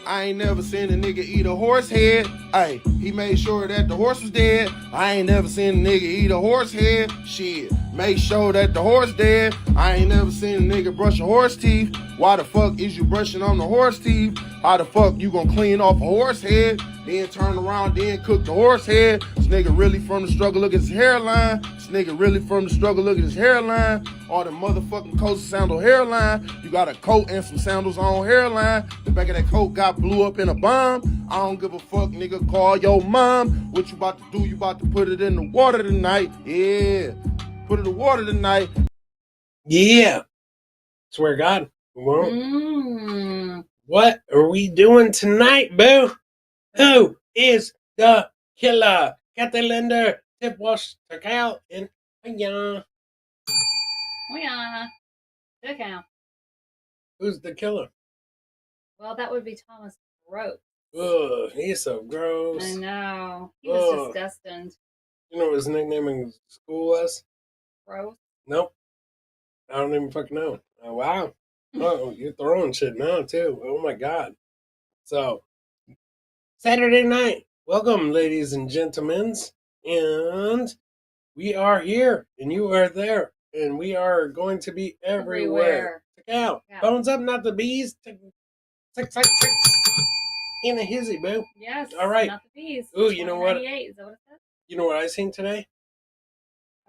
I ain't never seen a nigga eat a horse head. Ay, he made sure that the horse was dead. I ain't never seen a nigga eat a horse head. Shit, make sure that the horse dead. I ain't never seen a nigga brush a horse teeth. Why the fuck is you brushing on the horse teeth? How the fuck you gonna clean off a horse head? Then turn around, then cook the horse head. This nigga really from the struggle, look at his hairline. This nigga really from the struggle, look at his hairline. All the motherfucking coats and sandal hairline. You got a coat and some sandals on hairline. The back of that coat got blew up in a bomb. I don't give a fuck, nigga, call your mom. What you about to do? You about to put it in the water tonight. Yeah, put it in the water tonight. Yeah. Swear to God, we won't. What are we doing tonight, boo? Who is the killer? Catalender, tip wash, check out, and yeah. Check out. Who's the killer? Well, that would be Thomas Gross. Ugh, he's so gross. I know. He was just destined. You know what his nickname in school was? Gross? Nope. I don't even fucking know. Oh, wow. Oh, you're throwing shit now, too. Oh, my God. So, Saturday night. Welcome, ladies and gentlemen. And we are here, and you are there. And we are going to be everywhere. Check out. Yeah. Bones up, not the bees. Six. In a hizzy, boo. Yes. All right. Not the bees. Ooh, you know what? Is that what it says? You know what I seen today?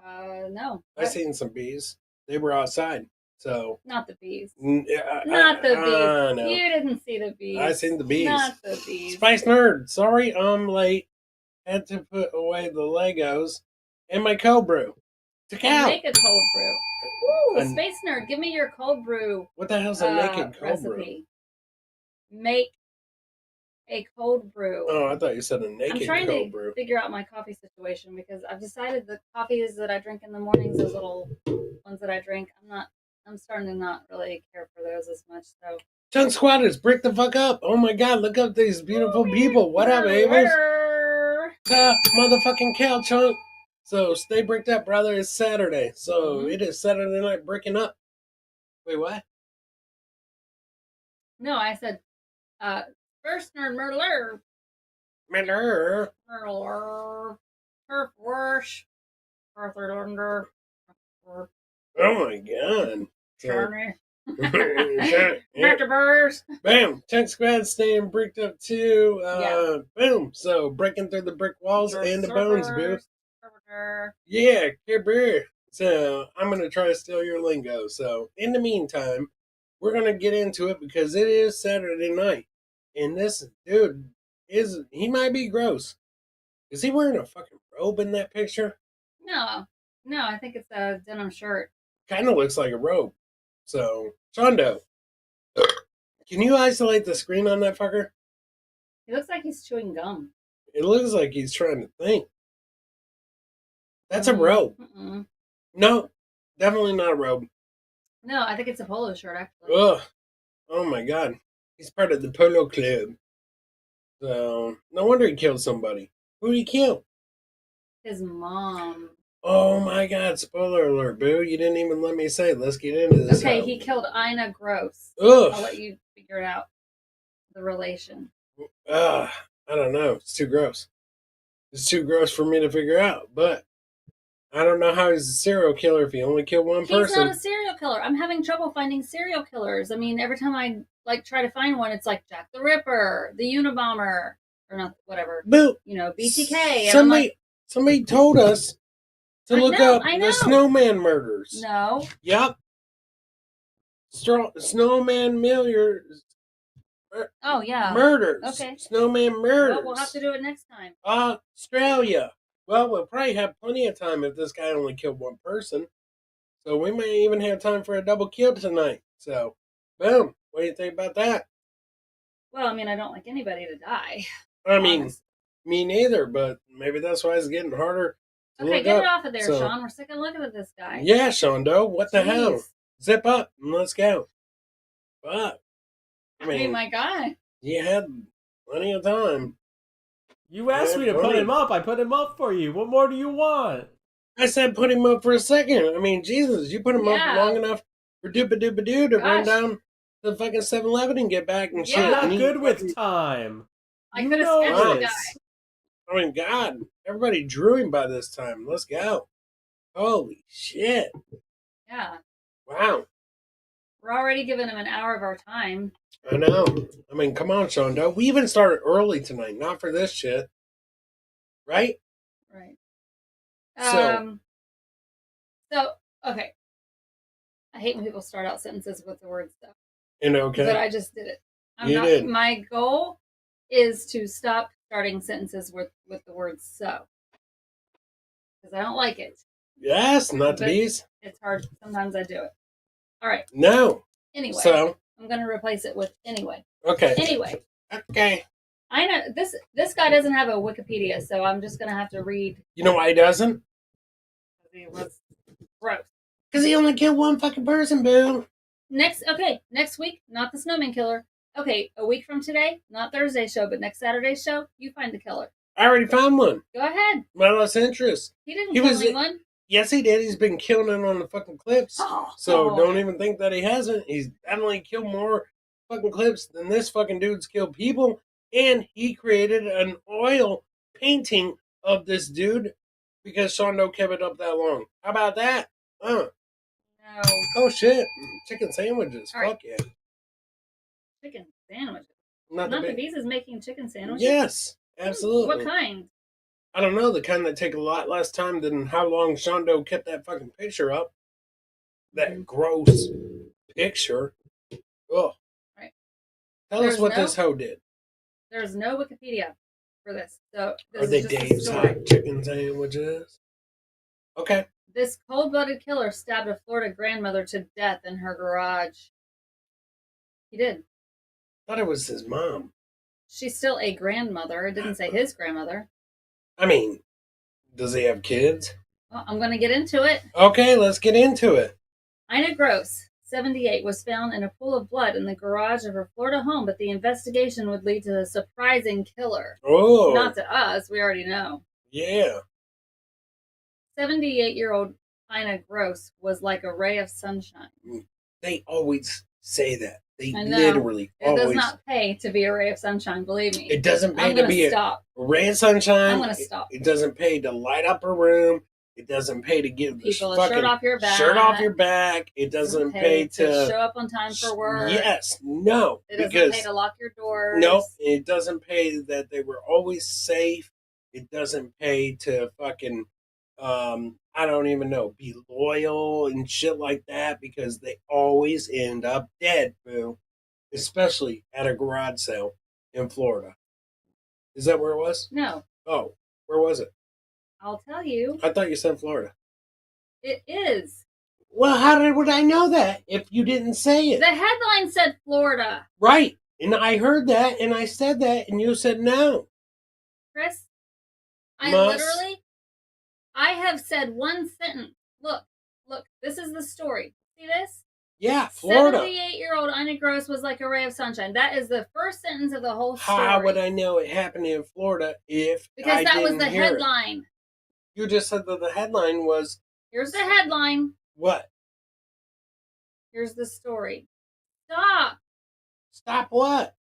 No. I seen some bees. They were outside. So not the bees. Not the bees. No. You didn't see the bees. I seen the bees. Not the bees. Spice Nerd. Sorry, I'm late. Had to put away the Legos and my cold brew. Check out. Make a cold brew. Ooh, Space Nerd, give me your cold brew. What the hell's a naked cold recipe. brew? Make a cold brew. Oh, I thought you said a naked cold brew. I'm trying to figure out my coffee situation because I've decided the coffees that I drink in the mornings, those little ones that I drink, I'm starting to not really care for those as much. So Chunk Squatters, break the fuck up. Oh my God, look up these beautiful people. What up, Abels? Motherfucking cow, Chunk. So stay bricked up, brother. It's Saturday. So it is Saturday night breaking up. Wait, what? No, I said first nerd murderer. Turf wash. Arthur. Oh my God. Charney. Dr. Burrs. Bam. Chunk Squad staying bricked up too. Boom. So breaking through the brick walls and the bones, boo. Yeah, Kerber. So I'm going to try to steal your lingo. So in the meantime, we're going to get into it because it is Saturday night. And this dude he might be gross. Is he wearing a fucking robe in that picture? No, I think it's a denim shirt. Kind of looks like a robe. So, Shondo, can you isolate the screen on that fucker? He looks like he's chewing gum. It looks like he's trying to think. That's a robe. No, definitely not a robe. No, I think it's a polo shirt, actually. Ugh. Oh my God. He's part of the polo club. So, no wonder he killed somebody. Who did he kill? His mom. Oh my God, spoiler alert, boo. You didn't even let me say it. Let's get into this. Okay, he killed Ina Gross. Ugh. I'll let you figure it out. The relation. I don't know. It's too gross. It's too gross for me to figure out, but I don't know how he's a serial killer if he only killed one person. He's not a serial killer. I'm having trouble finding serial killers. I mean, every time I try to find one, it's like Jack the Ripper, the Unabomber, or not, whatever. Boo. You know, BTK. Somebody told us to look up the Snowman murders. No. Yep. Snowman Murders. Oh, yeah. Murders. Okay. Snowman murders. Well, we'll have to do it next time. Australia. Well, we'll probably have plenty of time if this guy only killed one person. So we may even have time for a double kill tonight. So, boom. What do you think about that? Well, I mean, I don't like anybody to die. I mean, me neither, but maybe that's why it's getting harder to Okay, look get up. it off of there, Sean. We're sick of looking at this guy. Yeah, Shondo. What the hell? Zip up and let's go. But, I mean, my guy. You had plenty of time. You asked me to put him up. I put him up for you. What more do you want? I said put him up for a second. I mean, Jesus, you put him up long enough for Doopa Doopa Doo to run down the fucking 7-Eleven and get back and shit. Yeah. I'm not And good eat with fucking- time. I You could have know sketched the this. guy. I mean, God, everybody drew him by this time. Let's go. Holy shit. Yeah. Wow. We're already giving him an hour of our time. I know. I mean, come on, Shondo. We even started early tonight, not for this shit. Right? Right. So- So okay. I hate when people start out sentences with the word stuff. And okay. But I just did it. You did. My goal is to stop starting sentences with the word so. Because I don't like it. Yes, not the But- bees. It's hard. Sometimes I do it. All right. No. Anyway. So, I'm going to replace it with anyway. okay. Anyway. Okay. I know this guy doesn't have a Wikipedia, so I'm just going to have to read. You know why he doesn't? It was gross. Because he only killed one fucking person, boo. Next week, not the snowman killer. Okay, a week from today, not Thursday's show, but next Saturday's show, you find the killer. I already found one. Go ahead. My less interest. He didn't He kill was- anyone. Yes, he did. He's been killing it on the fucking clips. So Oh. don't even think that he hasn't. He's definitely killed more fucking clips than this fucking dude's killed people. And he created an oil painting of this dude because Shondo kept it up that long. How about that? No. Oh shit. Chicken sandwiches. All right. Fuck yeah. Chicken sandwiches. Not Not the the big. bees is making chicken sandwiches? Yes, absolutely. What kind? I don't know, the kind that take a lot less time than how long Shondo kept that fucking picture up. That Mhm. gross picture. Ugh. Right. Tell us There's what no- this hoe did. There's no Wikipedia for this. So this Are is they just a Dave's story. hot chicken sandwiches? Okay. This cold-blooded killer stabbed a Florida grandmother to death in her garage. He did. Thought it was his mom. She's still a grandmother. It didn't say his grandmother. I mean, does he have kids? Well, I'm going to get into it. Okay, let's get into it. Ina Gross, 78, was found in a pool of blood in the garage of her Florida home, but the investigation would lead to a surprising killer. Oh, Not to us, we already know. yeah. 78-year-old Ina Gross was like a ray of sunshine. They always say that. They I know. literally It always. does not pay to be a ray of sunshine, believe me. It doesn't pay I'm to going be to a stop. ray of sunshine. I'm going to stop. It doesn't pay to light up a room. It doesn't pay to give the People a fucking shirt off your back. shirt off your back. It doesn't pay to show up on time for work. Yes, no, It doesn't because pay to lock your doors. no, it doesn't pay that they were always safe. It doesn't pay to fucking I don't even know, be loyal and shit like that because they always end up dead, boo. Especially at a garage sale in Florida. Is that where it was? No, Oh, where was it? I'll tell you. I thought you said Florida. It is. Well, would I know that if you didn't say it? The headline said Florida. Right. And I heard that and I said that and you said no. Chris, I have said one sentence. Look, this is the story. See this? Yeah, Florida. 78-year-old Ina Gross was like a ray of sunshine. That is the first sentence of the whole story. How would I know it happened in Florida if Because I that was didn't the hear it? headline. You just said that the headline was Here's the headline. what? Here's the story. Stop. Stop what?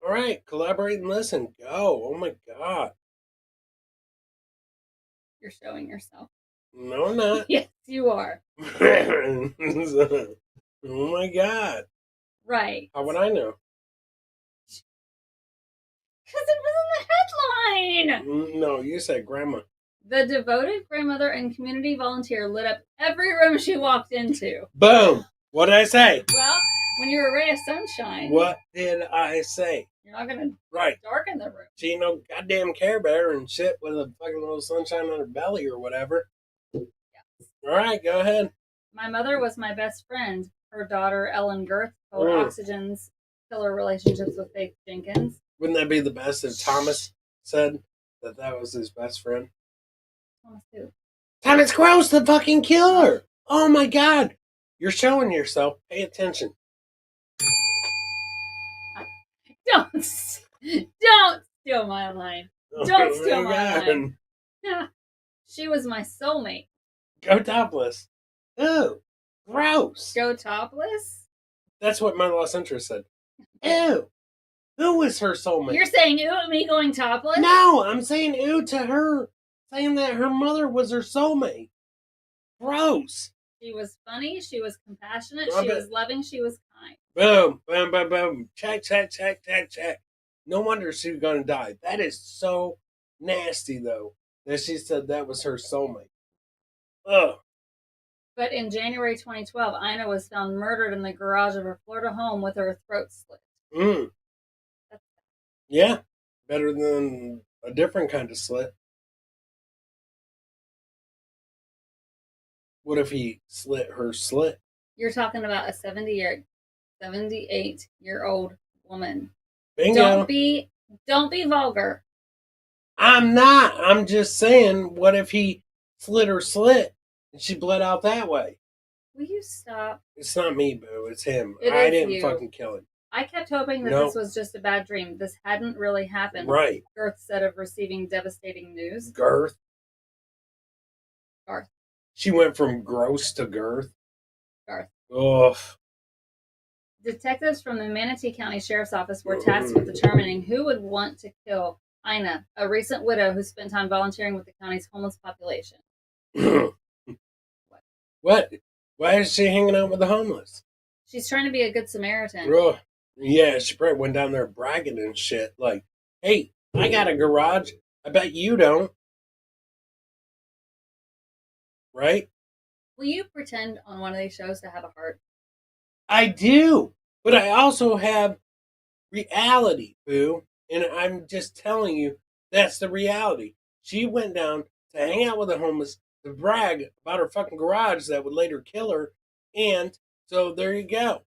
All right, collaborate and listen. Go. Oh my God. You're showing yourself. No, I'm not. Yes, you are. Oh my God. Right. How would I know? Because it was in the headline. No, you said grandma. The devoted grandmother and community volunteer lit up every room she walked into. Boom. What did I say? Well, when you're a ray of sunshine, What did I say? you're not going to Right. darken the room. She ain't no goddamn Care Bear and shit with a fucking little sunshine on her belly or whatever. All right, go ahead. My mother was my best friend. Her daughter, Ellen Girth, told Mm. Oxygen's killer relationships with Faith Jenkins. Wouldn't that be the best if Thomas said that was his best friend? Thomas who? Thomas Gross, the fucking killer. Oh my God. You're showing yourself. Pay attention. Don't steal my line. Don't steal my line. She was my soulmate. Go topless. Ew. Gross. Go topless? That's what my lost interest said. Ew. Who was her soulmate? You're saying ew at me going topless? No, I'm saying ew to her, saying that her mother was her soulmate. Gross. She was funny. She was compassionate. I She bet- was loving. She was kind. Boom, boom, boom, boom. Check, check, check, check, check. No wonder she's gonna die. That is so nasty, though, that she said that was her soulmate. Ugh. But in January 2012, Ina was found murdered in the garage of her Florida home with her throat slit. Mm. Yeah. Better than a different kind of slit. What if he slit her slit? You're talking about a 78-year-old woman. Bingo. Don't be vulgar. I'm not. I'm just saying, what if he slit her slit and she bled out that way? Will you stop? It's not me, boo. It's him. It I is didn't you. fucking kill him. I kept hoping that Nope. this was just a bad dream. This hadn't really happened. Right. Girth said of receiving devastating news. Girth. Garth. She went from gross to girth. Garth. Ugh. Detectives from the Manatee County Sheriff's Office were tasked with determining who would want to kill Ina, a recent widow who spent time volunteering with the county's homeless population. What? Why is she hanging out with the homeless? She's trying to be a good Samaritan. Ugh. Yeah, she probably went down there bragging and shit. Like, hey, I got a garage. I bet you don't. Right? Will you pretend on one of these shows to have a heart? I do. But I also have reality, boo. And I'm just telling you, that's the reality. She went down to hang out with the homeless, to brag about her fucking garage that would later kill her. And so there you go.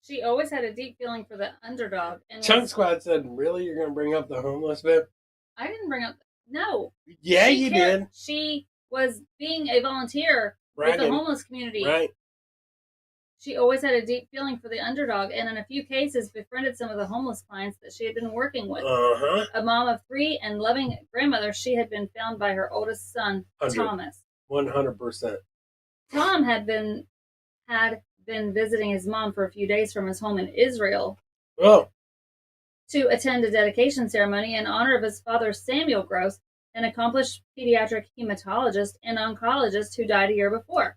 She always had a deep feeling for the underdog. And Chunk Squad said, really? You're going to bring up the homeless bit? I didn't bring up... No. Yeah, She you cared. did. She was being a volunteer with the Bragging. homeless community. Right. She always had a deep feeling for the underdog, and in a few cases befriended some of the homeless clients that she had been working with. Uh-huh. A mom of 3 and loving grandmother, she had been found by her oldest son, 100. Thomas. 100%. Tom had been visiting his mom for a few days from his home in Israel Oh, to attend a dedication ceremony in honor of his father, Samuel Gross, an accomplished pediatric hematologist and oncologist who died a year before.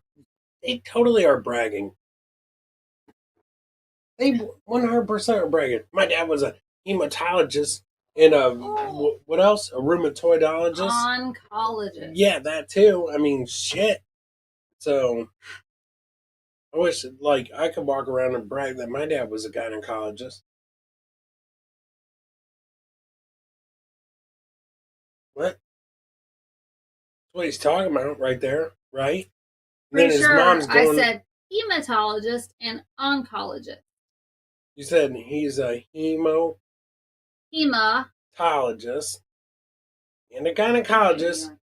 they totally are bragging. They 100% are bragging. My dad was a hematologist and what else? A rheumatoidologist? Oncologist. Yeah, that too. I mean, shit. So, I wish, like, I could walk around and brag that my dad was a gynecologist. What? That's what he's talking about right there, right? And then Pretty his sure mom's I going, said hematologist and oncologist. you said he's a hematologist Hema. and a gynecologist,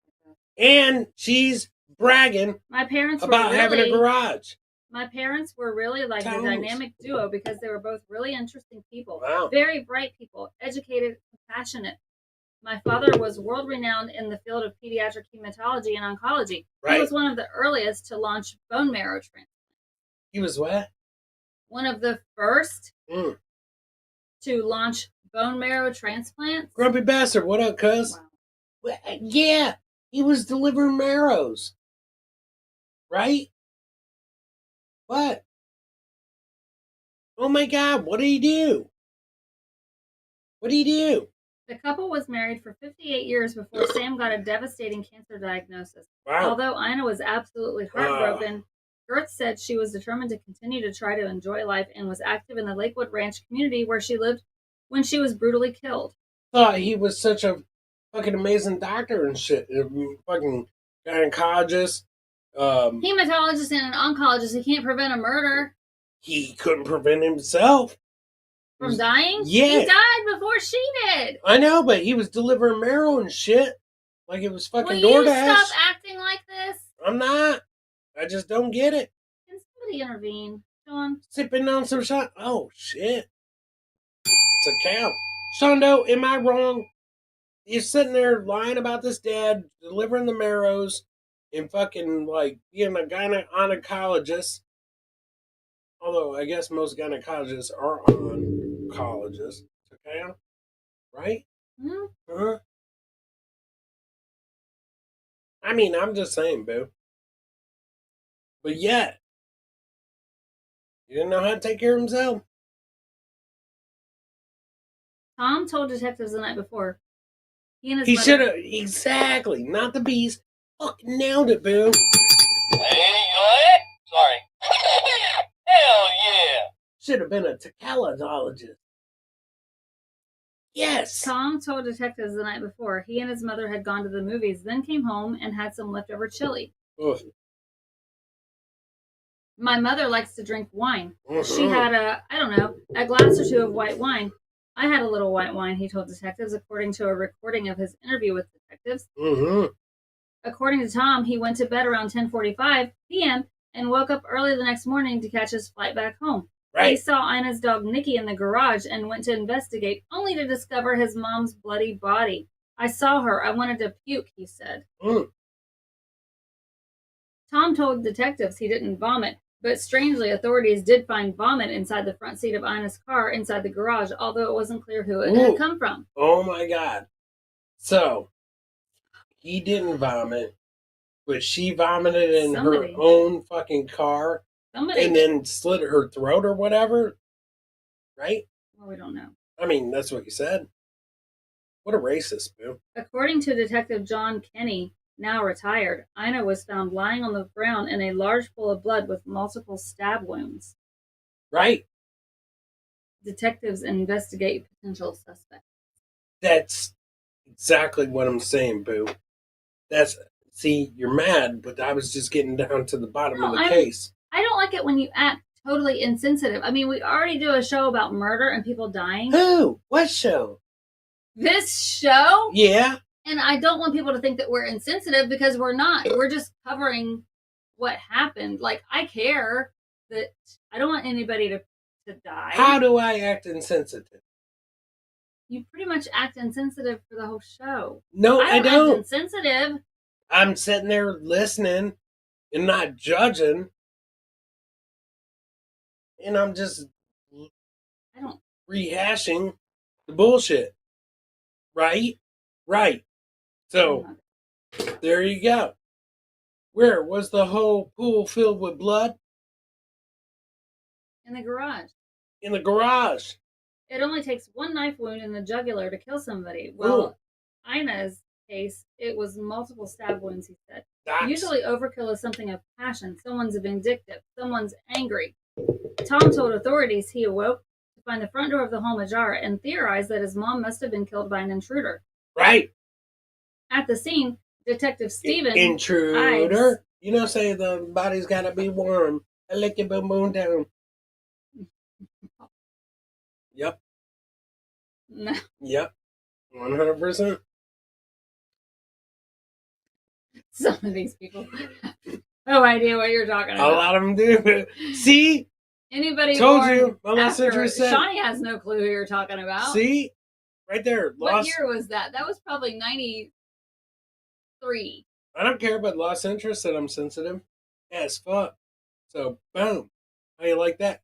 and she's bragging My parents about were having a really, garage. my parents were really like Toes. a dynamic duo because they were both really interesting people, Wow. very bright people, educated, compassionate. My father was world renowned in the field of pediatric hematology and oncology. Right. He was one of the earliest to launch bone marrow transplant. He was what? One of the first Mm. to launch bone marrow transplants. Grumpy bastard, what up, cuz? Wow. Well, yeah, he was delivering marrows. Right? What? Oh my god, what did he do? What did he do? The couple was married for 58 years before Sam got a devastating cancer diagnosis. Wow. Although Ina was absolutely heartbroken, Gertz said she was determined to continue to try to enjoy life and was active in the Lakewood Ranch community where she lived when she was brutally killed. Thought he was such a fucking amazing doctor and shit. Fucking gynecologist. Hematologist and an oncologist, he can't prevent a murder He couldn't prevent himself. from dying. Yeah. He died before she did. I know, but he was delivering marrow and shit. Like it was fucking Will you DoorDash. stop acting like this? I'm not. I just don't get it. Can somebody intervene? Sean? Sipping on some shot. Oh, shit. It's a cow. Shondo, am I wrong? You're sitting there lying about this dad, delivering the marrows, and fucking, like, being a gynecologist. Although I guess most gynecologists are on colleges. Okay, right? Hmm? Huh? I mean, I'm just saying, boo. But yet, he didn't know how to take care of himself. Tom told detectives the night before. He and his He mother. should have exactly, not the beast. Fucking nailed it, boo. Hey, what? Sorry. Hell yeah! Should have been a tequilologist. Yes. Tom told detectives the night before he and his mother had gone to the movies, then came home and had some leftover chili. Oof. My mother likes to drink wine. Mhm. She had a glass or two of white wine. I had a little white wine, he told detectives, according to a recording of his interview with detectives. Mm-hmm. According to Tom, he went to bed around 10:45 p.m. and woke up early the next morning to catch his flight back home. He Right. saw Ina's dog Nikki in the garage and went to investigate, only to discover his mom's bloody body. I saw her. I wanted to puke, he said. Mm. Tom told detectives he didn't vomit, but strangely, authorities did find vomit inside the front seat of Ina's car inside the garage, although it wasn't clear who it Ooh. had come from. Oh my God. So, he didn't vomit, but she vomited in Somebody. her own fucking car Somebody. and then slit her throat or whatever. Right? Well, we don't know. I mean, that's what you said. What a racist, boo. According to Detective John Kenny, now retired, Ina was found lying on the ground in a large pool of blood with multiple stab wounds. Right? Detectives investigate potential suspects. That's exactly what I'm saying, boo. See, you're mad, but I was just getting down to the bottom No, of the I'm- case. I don't like it when you act totally insensitive. I mean, we already do a show about murder and people dying. Who? What show? This show? Yeah. And I don't want people to think that we're insensitive because we're not. We're just covering what happened. Like, I care that I don't want anybody to die. How do I act insensitive? You pretty much act insensitive for the whole show. No, I I don't don't. act insensitive. I'm sitting there listening and not judging. And I'm just I don't. rehashing the bullshit. Right? Right. So, there you go. Where was the whole pool filled with blood? In the garage. In the garage. It only takes one knife wound in the jugular to kill somebody. Well, Ina's case, it was multiple stab wounds, he said. That's, Usually overkill is something of passion. Someone's vindictive. Someone's angry. Tom told authorities he awoke to find the front door of the home ajar and theorized that his mom must have been killed by an intruder. right. At the scene, Detective Stephen... Intruder. Ives- You know, say the body's got to be warm. I lick your boom boom down. Yep. No, Yep. 100%. some of these people have no idea what you're talking A about. lot of them do. See? Anybody Told born you. My lost after... interest said. Shawnee has no clue who you're talking about. See? Right there. What Lost. year was that? That was probably 93. I don't care, but lost interest said I'm sensitive as fuck. So, boom. How you like that?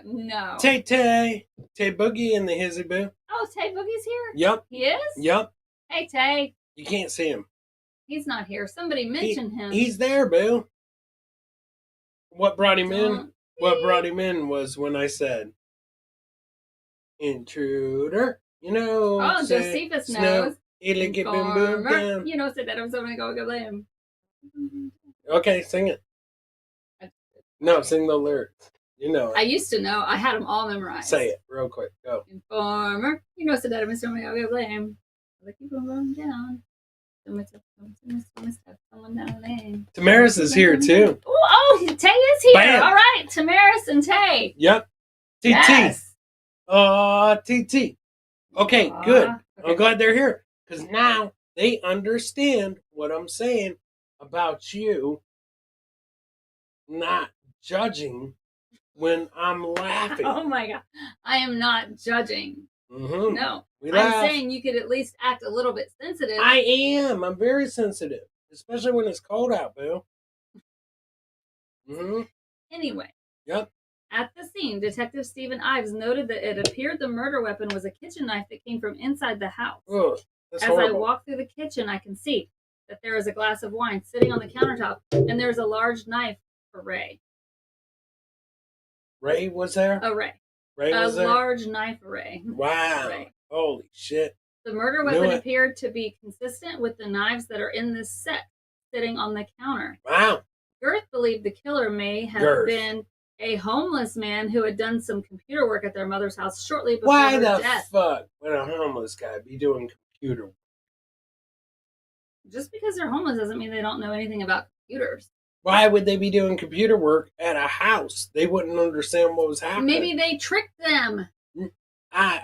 No. Tay Boogie and the Hizzy Boo. Oh, Tay Boogie's here? Yep. He is? Yep. Hey, Tay. You can't see him. He's not here. Somebody mentioned him. He's there, Boo. What brought him in? Don't- What brought him in was when I said, intruder. You know. Oh, say, Josephus snow, knows. It'll get boom boom Informer. down. You know, said that I'm so gonna go blame. Okay, sing it. No, sing the lyrics. You know I it. used to know. I had them all memorized. Say it real quick. Go. Informer. You know, said that I'm so gonna go blame. Like you going down. Someone down the lane. Tamaris is here too. Oh, Tay is here. Bam. All right, Tamaris and Tay. Yep. TT. Yes. TT. Okay, good. Okay. I'm glad they're here because now they understand what I'm saying about you not judging when I'm laughing. Oh my god, I am not judging. Mm-hmm. No, We I'm laugh. saying you could at least act a little bit sensitive. I am. I'm very sensitive, especially when it's cold out, Bill. Mm-hmm. Anyway, Yep. at the scene, Detective Stephen Ives noted that it appeared the murder weapon was a kitchen knife that came from inside the house. Ugh, that's As horrible. I walk through the kitchen, I can see that there is a glass of wine sitting on the countertop, and there is a large knife for Ray. Ray was there? Ray. Ray A was there? large knife array. Wow. Ray. Holy shit. The murder Knew weapon it. appeared to be consistent with the knives that are in this set, sitting on the counter. Wow. Girth believed the killer may have Girth. been a homeless man who had done some computer work at their mother's house shortly before Why her the death. fuck would a homeless guy be doing computer work? Just because they're homeless doesn't mean they don't know anything about computers. Why would they be doing computer work at a house? They wouldn't understand what was happening. Maybe they tricked them.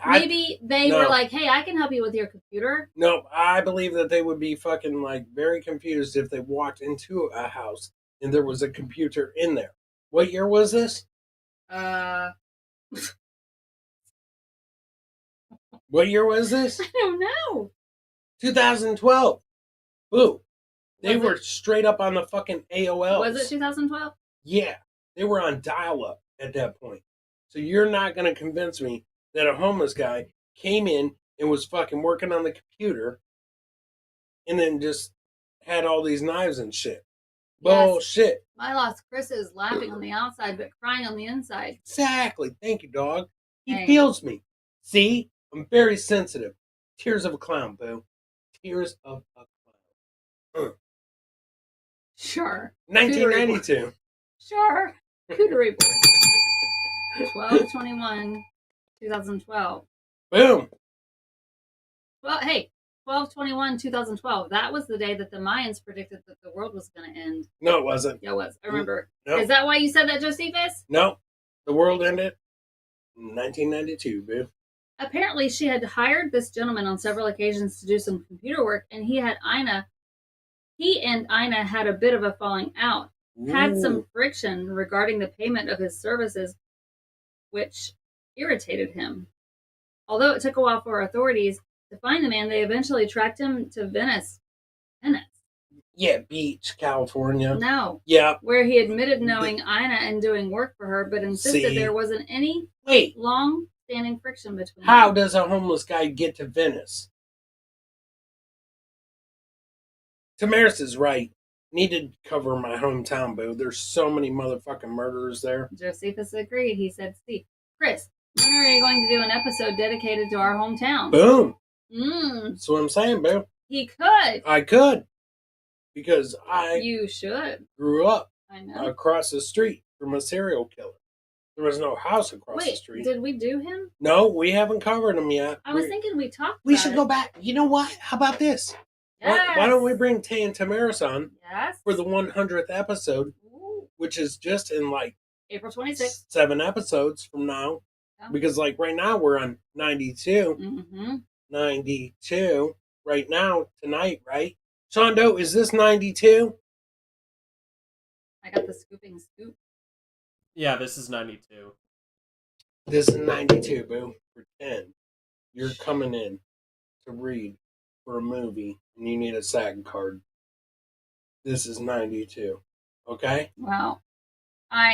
Maybe they were like, hey, I can help you with your computer. No, I believe that they would be fucking like very confused if they walked into a house and there was a computer in there. What year was this? What year was this? I don't know. 2012. Boo. They Was were it- straight up on the fucking AOL. Was it 2012? Yeah. They were on dial-up at that point. So you're not going to convince me that a homeless guy came in and was fucking working on the computer and then just had all these knives and shit. Yes. Bullshit. My lost Chris is laughing on the outside but crying on the inside. Exactly. Thank you, dog. He Hey. feels me. See? I'm very sensitive. Tears of a clown, boo. Tears of a clown. Sure. 1992. Sure. Cooter report. 12/21/2012. Boom. Well, hey, 12/21/2012. That was the day that the Mayans predicted that the world was going to end. No, it wasn't. Yeah, it was. I remember. No. Is that why you said that, Josephus? No. The world ended in 1992, boo. Apparently, she had hired this gentleman on several occasions to do some computer work, and he and Ina had a bit of a falling out. Had Ooh. some friction regarding the payment of his services, which irritated him. Although it took a while for authorities to find the man, they eventually tracked him to Venice. Yeah, Beach, California. No. Yeah. Where he admitted knowing Ina and doing work for her, but insisted See? there wasn't any Wait, long-standing friction between how them. does a homeless guy get to Venice? Tamaris is right. Need to cover my hometown, boo. There's so many motherfucking murderers there. Josephus agreed. He said, "See, Chris, when are you going to do an episode dedicated to our hometown?" Boom. Mm, That's what I'm saying, boo. he could. I could. Because I You should. grew up I know. across the street from a serial killer. There was no house across the Wait, street. did we do him? No, we haven't covered him yet. I was thinking we talked We about should it. go back. You know what? How about this? Yes. Why don't we bring Tay and Tamaris on Yes. for the 100th episode, Ooh, which is just in like April 26th. 7 episodes from now? Yeah. Because like right now we're on 92. Mm-hmm. 92 right now, tonight, right? Shondo, is this 92? I got the scooping scoop. Yeah, this is 92. This is 92, boo. Pretend you're coming in to read for a movie and you need a SAG card. This is 92. Okay? Wow.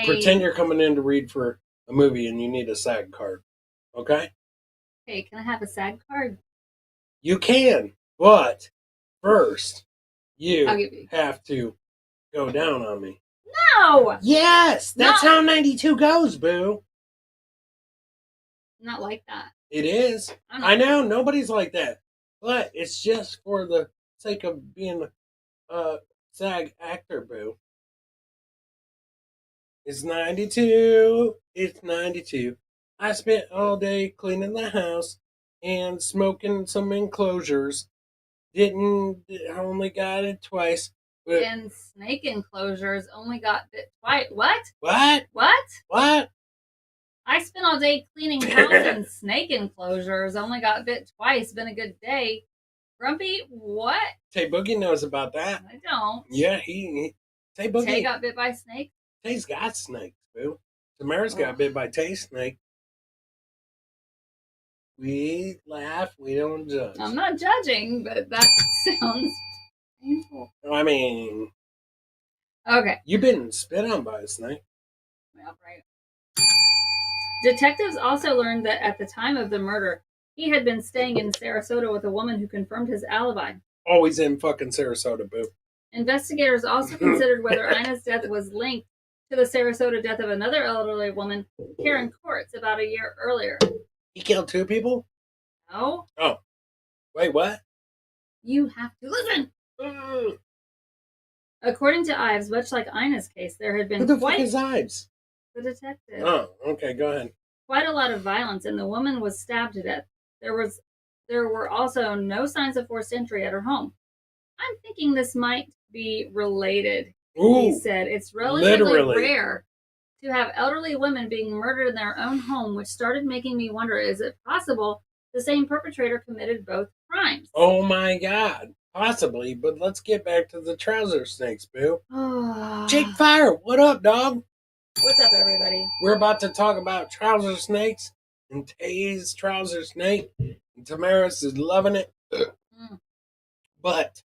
Pretend you're coming in to read for a movie and you need a SAG card. Okay? Hey, can I have a SAG card? You can, but first you I'll give you. have to go down on me. No! Yes, that's No. how 92 goes, boo. Not like that. It is. I'm not- I know, nobody's like that. But it's just for the sake of being a SAG actor, boo. It's 92. It's 92. I spent all day cleaning the house and smoking some enclosures. Only got it twice. But And snake enclosures only got bit twice. What? what? What? What? I spent all day cleaning house and snake enclosures. Only got bit twice. Been a good day. Grumpy, what? Tay Boogie knows about that. I don't. Yeah, he Tay Boogie. Tay got bit by a snake. Tay's got snakes, boo. Tamara's got Oh. bit by Tay's snake. We laugh, we don't judge. I'm not judging, but that sounds painful. I mean, Okay. you've been spit on by a snake. up, right? Detectives also learned that at the time of the murder, he had been staying in Sarasota with a woman who confirmed his alibi. Always in fucking Sarasota, boo. Investigators also considered whether Ina's death was linked to the Sarasota death of another elderly woman, Karen Courts, about a year earlier. He killed 2 people? No, Oh. Wait, what? you have to listen. According to Ives, much like Ina's case, there had been Who the quite fuck is Ives? the detective. Oh, okay, go ahead. Quite a lot of violence, and the woman was stabbed to death. There were also no signs of forced entry at her home. I'm thinking this might be related. He Ooh, said it's relatively literally. rare to have elderly women being murdered in their own home, which started making me wonder, is it possible the same perpetrator committed both crimes? Oh my god. Possibly, but let's get back to the trouser snakes, boo. Jake Fire, what up, dog? What's up, everybody? We're about to talk about trouser snakes and Tay's trouser snake. And Tamaris is loving it. But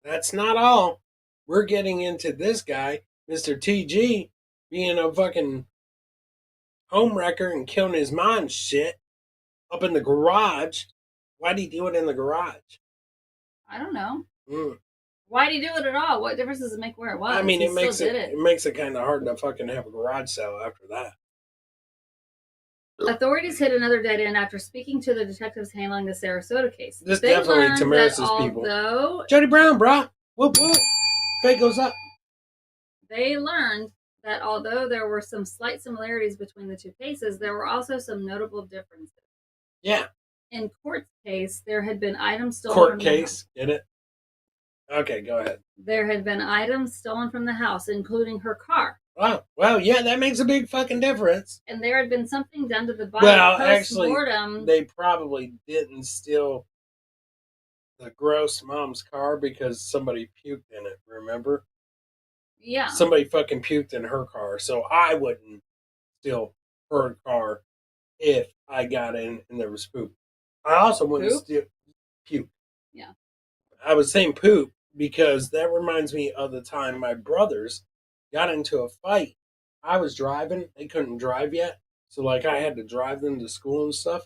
that's not all. We're getting into this guy, Mr. TG, being a fucking homewrecker and killing his mom shit up in the garage. Why'd he do it in the garage? I don't know. Mm. Why'd he do it at all? What difference does it make where it was? I mean, He it makes still it did makes it kind of hard to fucking have a garage sale after that. Authorities hit another dead end after speaking to the detectives handling the Sarasota case. This They definitely learned Tamaris's that people. although Jody Brown, brah. Whoop whoop. Fate goes up. They learned that although there were some slight similarities between the two cases, there were also some notable differences. Yeah. In Court's case, there had been items stolen Court from case. Get it? Okay, go ahead. There had been items stolen from the house, including her car. Wow. Well, yeah, that makes a big fucking difference. And there had been something done to the body Well, actually, post-mortem. they probably didn't steal the gross mom's car because somebody puked in it, remember? Yeah. Somebody fucking puked in her car, so I wouldn't steal her car if I got in and there was poop. I also wouldn't Poop? steal puke. Yeah. I was saying poop because that reminds me of the time my brothers got into a fight. I was driving, they couldn't drive yet, so like I had to drive them to school and stuff,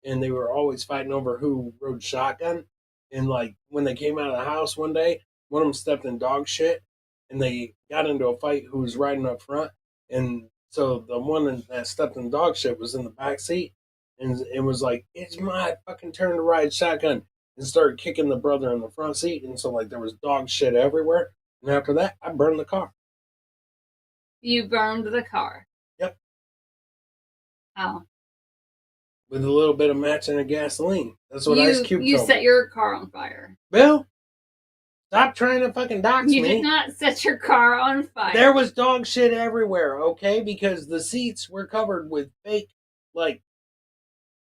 and they were always fighting over who rode shotgun. And like when they came out of the house one day, one of them stepped in dog shit, and they got into a fight who was riding up front, and so the one that stepped in dog shit was in the back seat, and it was like, it's my fucking turn to ride shotgun, and started kicking the brother in the front seat, and so like there was dog shit everywhere. And after that, I burned the car. You burned the car. Yep. Oh. With a little bit of matching of gasoline. That's what Ice Cube You told set me. your car on fire. Bill, stop trying to fucking dox You me. did not set your car on fire. There was dog shit everywhere, okay? Because the seats were covered with fake, like,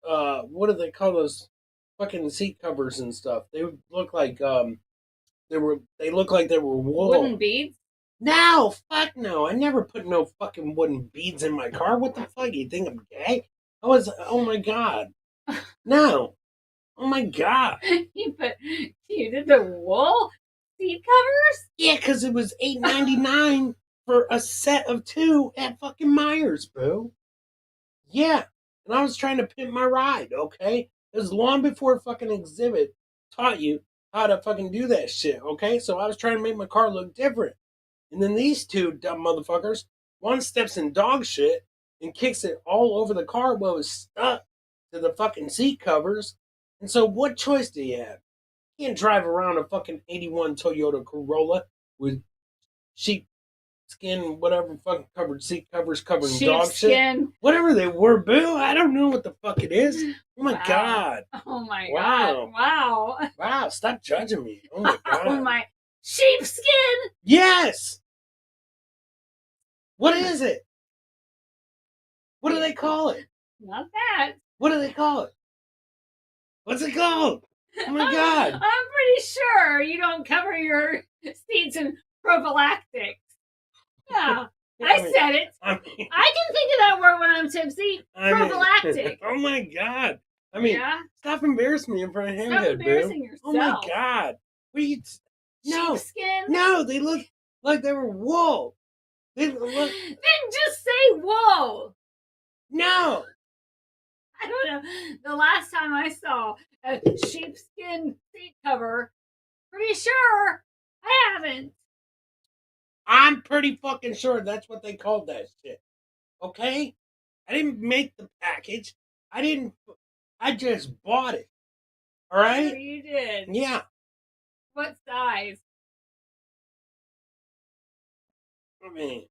what do they call those fucking seat covers and stuff? They look like, they look like they were wool. Wooden beads? No, fuck no. I never put no fucking wooden beads in my car. What the fuck? You think I'm gay? Oh my God. No. Oh my God. You did the wool seat covers? Yeah, because it was $8.99 for a set of 2 at fucking Myers, boo. Yeah. And I was trying to pimp my ride, okay? It was long before fucking Exhibit taught you how to fucking do that shit, okay? So I was trying to make my car look different. And then these two dumb motherfuckers, one steps in dog shit and kicks it all over the car while it's stuck to the fucking seat covers. And so what choice do you have? You can't drive around a fucking 81 Toyota Corolla with sheepskin, whatever fucking covered seat covers covering dog shit. Sheepskin. Whatever they were, boo. I don't know what the fuck it is. Oh my Wow. God. Oh my Wow. God. Wow. Wow, stop judging me. Oh my God. Oh my. Sheepskin! Yes! What is it? What do they call it? Not that. What do they call it? What's it called? Oh my God. I'm pretty sure you don't cover your seats in prophylactics. Yeah. I said it. I I can think of that word when I'm tipsy. Prophylactic. Oh my God. I mean, yeah. stop embarrassing me in front of Stop Hamhead, embarrassing boo. yourself. Oh my God. What are you... No. Sheepskin. No, they look like they were wool. Look, Then just say whoa. no. I don't know. The last time I saw a sheepskin seat cover, pretty sure I haven't. I'm pretty fucking sure that's what they called that shit. Okay? I didn't make the package. I just bought it. All Sure right? you did. Yeah. What size? I mean,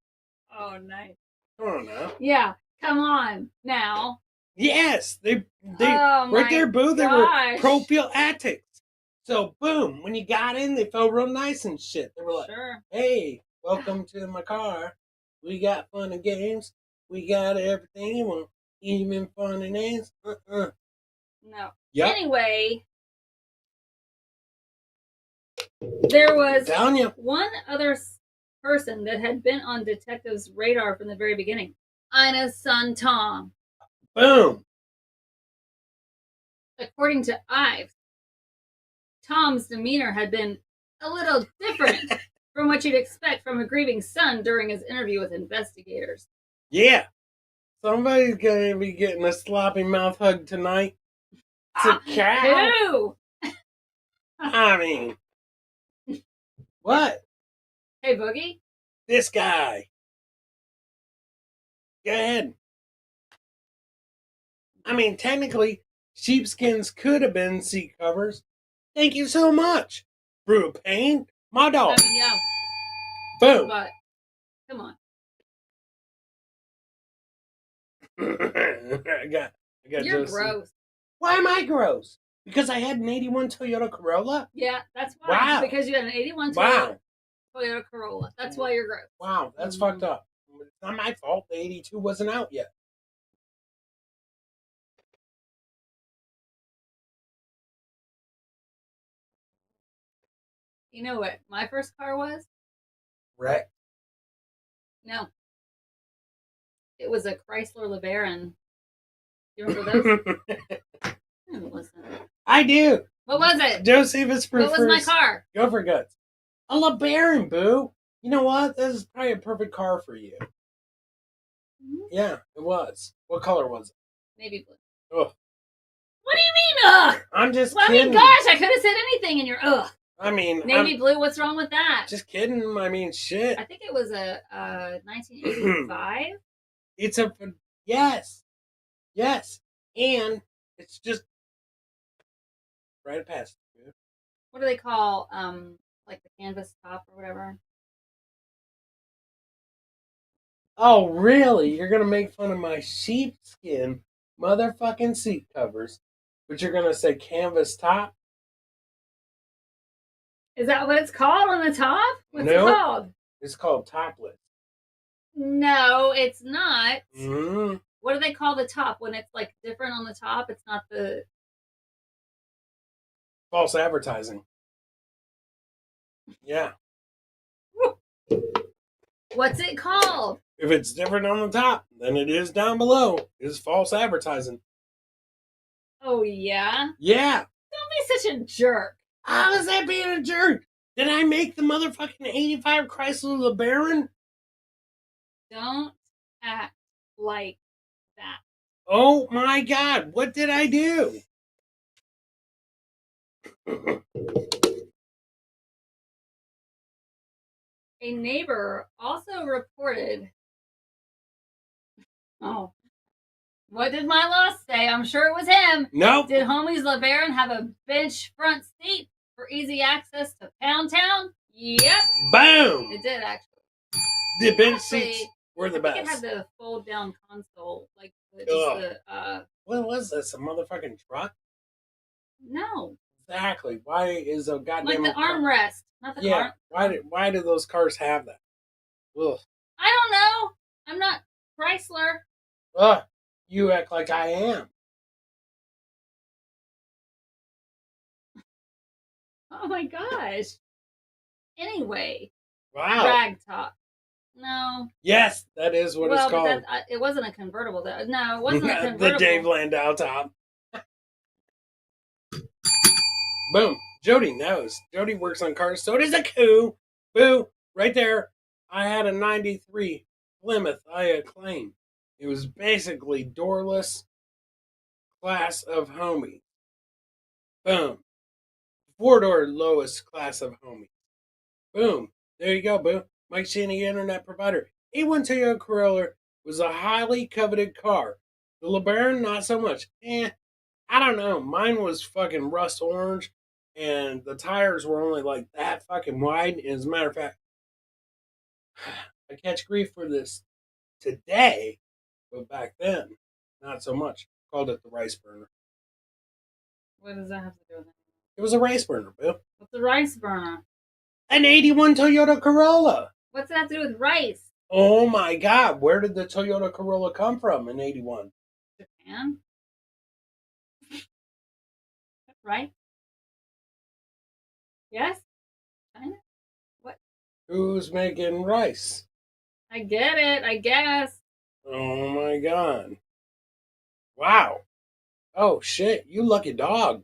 Oh, nice. come on now. Yeah, come on now. Yes, they Oh, right my there, boo. They were gosh. prophylactics. So boom, when you got in, they felt real nice and shit. They were like, Sure. "Hey, welcome to my car. We got fun and games. We got everything you want, even fun and games." No. Yep. Anyway, there was Telling you. one other person that had been on detectives' radar from the very beginning. Ina's son, Tom. Boom. According to Ives, Tom's demeanor had been a little different from what you'd expect from a grieving son during his interview with investigators. Yeah. Somebody's gonna be getting a sloppy mouth hug tonight. It's a cow. Who? I mean, what? Hey, Boogie? This guy. Go ahead. I mean, technically, sheepskins could have been seat covers. Thank you so much. Brew of Pain, my dog. Yeah, Boom. but come on. I got You're Josie. gross. Why am I gross? Because I had an 81 Toyota Corolla? Yeah, that's why. Wow. Because you had an 81 Wow. Toyota Corolla. That's why you're gross. Wow, that's fucked up. It's not my fault. The 82 wasn't out yet. You know what my first car was? Wreck. No. It was a Chrysler LeBaron. You remember those? Listen. I do. What was it? Josephus prefers. What was my car? Go for guts. A LeBaron, boo. You know what? This is probably a perfect car for you. Mm-hmm. Yeah, it was. What color was it? Navy blue. Ugh. What do you mean, ugh? I'm just Well, I kidding. mean, gosh, I could have said anything and you're ugh. I mean, Navy blue, what's wrong with that? just kidding. I mean, shit. I think it was a 1985. It's a yes, yes, and it's just right past. What do they call like the canvas top or whatever? Oh, really? You're gonna make fun of my sheepskin motherfucking seat covers, but you're gonna say canvas top? Is that what it's called on the top? What's Nope. it called? It's called topless. No, it's not. Mm-hmm. What do they call the top when it's like different on the top? It's not the False advertising. Yeah. What's it called? If it's different on the top than it is down below, it's false advertising. Oh yeah. Yeah. Don't be such a jerk. How is that being a jerk? Did I make the motherfucking 85 Chrysler LeBaron? Don't act like that. Oh my God, what did I do? A neighbor also reported. Oh, what did my loss say? I'm sure it was him. Nope. Did homies LeBaron have a bench front seat for easy access to Pound Town? Yep. Boom. It did actually. The bench Actually, seats were the I think it best. had the fold down console, like just Ugh. the What was this? A motherfucking truck? no, Exactly. Why is a goddamn like the armrest, not the Yeah. car. Why do those cars have that? Ugh. I don't know. I'm not Chrysler. Ugh. You act like I am. Oh my gosh. Anyway, Wow. rag top. No. Yes, that is what well, it's called. but it wasn't a convertible. No, it wasn't a convertible. The Dave Landau top. Boom. Jody knows. Jody works on cars. So does a coup. Boo. Right there. I had a 93 Plymouth I Acclaim. It was basically doorless class of homie. Boom. 4-door lowest class of homie. Boom. There you go, boom. Mike Shaney, internet provider. A1 Toyota Corolla was a highly coveted car. The LeBaron, not so much. I don't know. Mine was fucking rust orange, and the tires were only like that fucking wide. As a matter of fact, I catch grief for this today, but back then, not so much. Called it the rice burner. What does that have to do with it? It was a rice burner, Bill. What's a rice burner? An 81 Toyota Corolla. What's that have to do with rice? Oh my God. Where did the Toyota Corolla come from in 81? Japan? Right? Yes? China? What? Who's making rice? I get it, I guess. Oh my God. Wow. Oh shit. You lucky dog.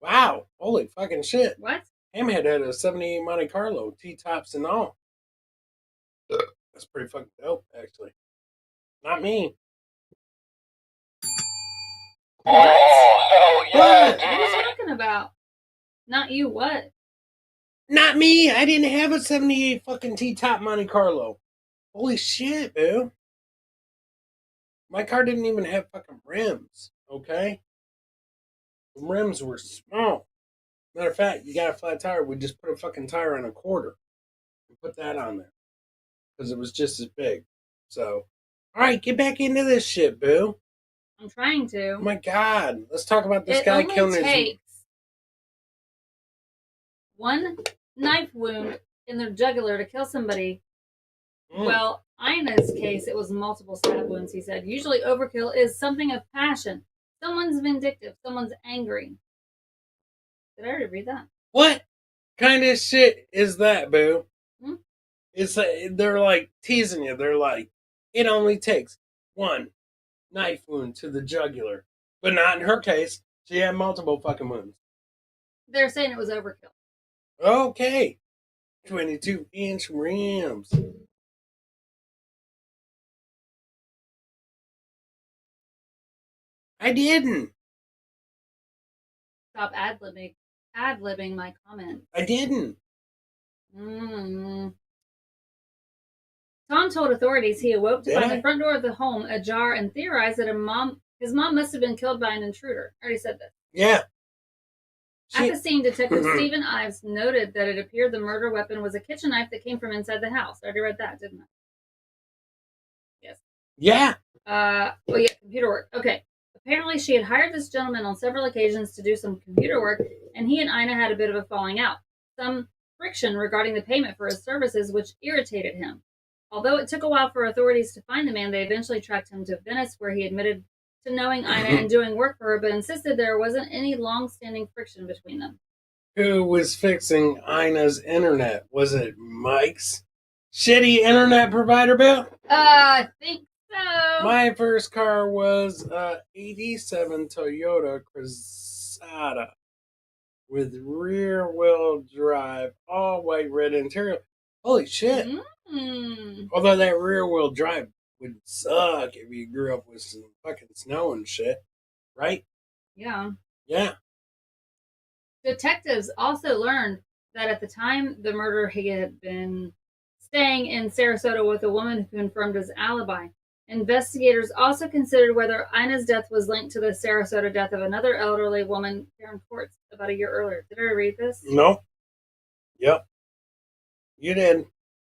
Wow. Holy fucking shit. What? Hamhead had a 78 Monte Carlo, T-tops and all. That's pretty fucking dope, actually. Not me. Oh, hell yeah, What? What are you dude. talking about? Not you, what? Not me. I didn't have a 78 fucking T-top Monte Carlo. Holy shit, boo. My car didn't even have fucking rims, okay? The rims were small. Matter of fact, you got a flat tire, we just put a fucking tire on a quarter and put that on there because it was just as big. So, all right, get back into this shit, boo. I'm trying to. Oh my God, let's talk about this It guy only killing his. takes one knife wound in their jugular to kill somebody. Well, Ina's case, it was multiple stab wounds, he said. Usually overkill is something of passion. Someone's vindictive. Someone's angry. Did I already read that? What kind of shit is that, boo? Hmm? It's they're like teasing you. They're like, it only takes one knife wound to the jugular, but not in her case. She had multiple fucking wounds. They're saying it was overkill. Okay, 22-inch rims. I didn't. Stop ad-libbing my comments. I didn't. Tom told authorities he awoke to Did find I? the front door of the home ajar and theorized that his mom must have been killed by an intruder. I already said this. Yeah. At the scene, Detective Stephen Ives noted that it appeared the murder weapon was a kitchen knife that came from inside the house. I already read that, didn't I? Yes. Yeah. Well, yeah, computer work. Okay. Apparently, she had hired this gentleman on several occasions to do some computer work, and he and Ina had a bit of a falling out. Some friction regarding the payment for his services, which irritated him. Although it took a while for authorities to find the man, they eventually tracked him to Venice, where he admitted to knowing Ina and doing work for her, but insisted there wasn't any long-standing friction between them. Who was fixing Ina's internet? Was it Mike's shitty internet provider, Bill? I think so. My first car was a 87 Toyota Cruzada with rear wheel drive, all white red interior. Holy shit. Although that rear wheel drive would suck if you grew up with some fucking snow and shit, right? Yeah. Yeah. Detectives also learned that at the time the murder, he had been staying in Sarasota with a woman who confirmed his alibi. Investigators also considered whether Ina's death was linked to the Sarasota death of another elderly woman, Karen Ports, about a year earlier. Did I read this? No. Yep. You did.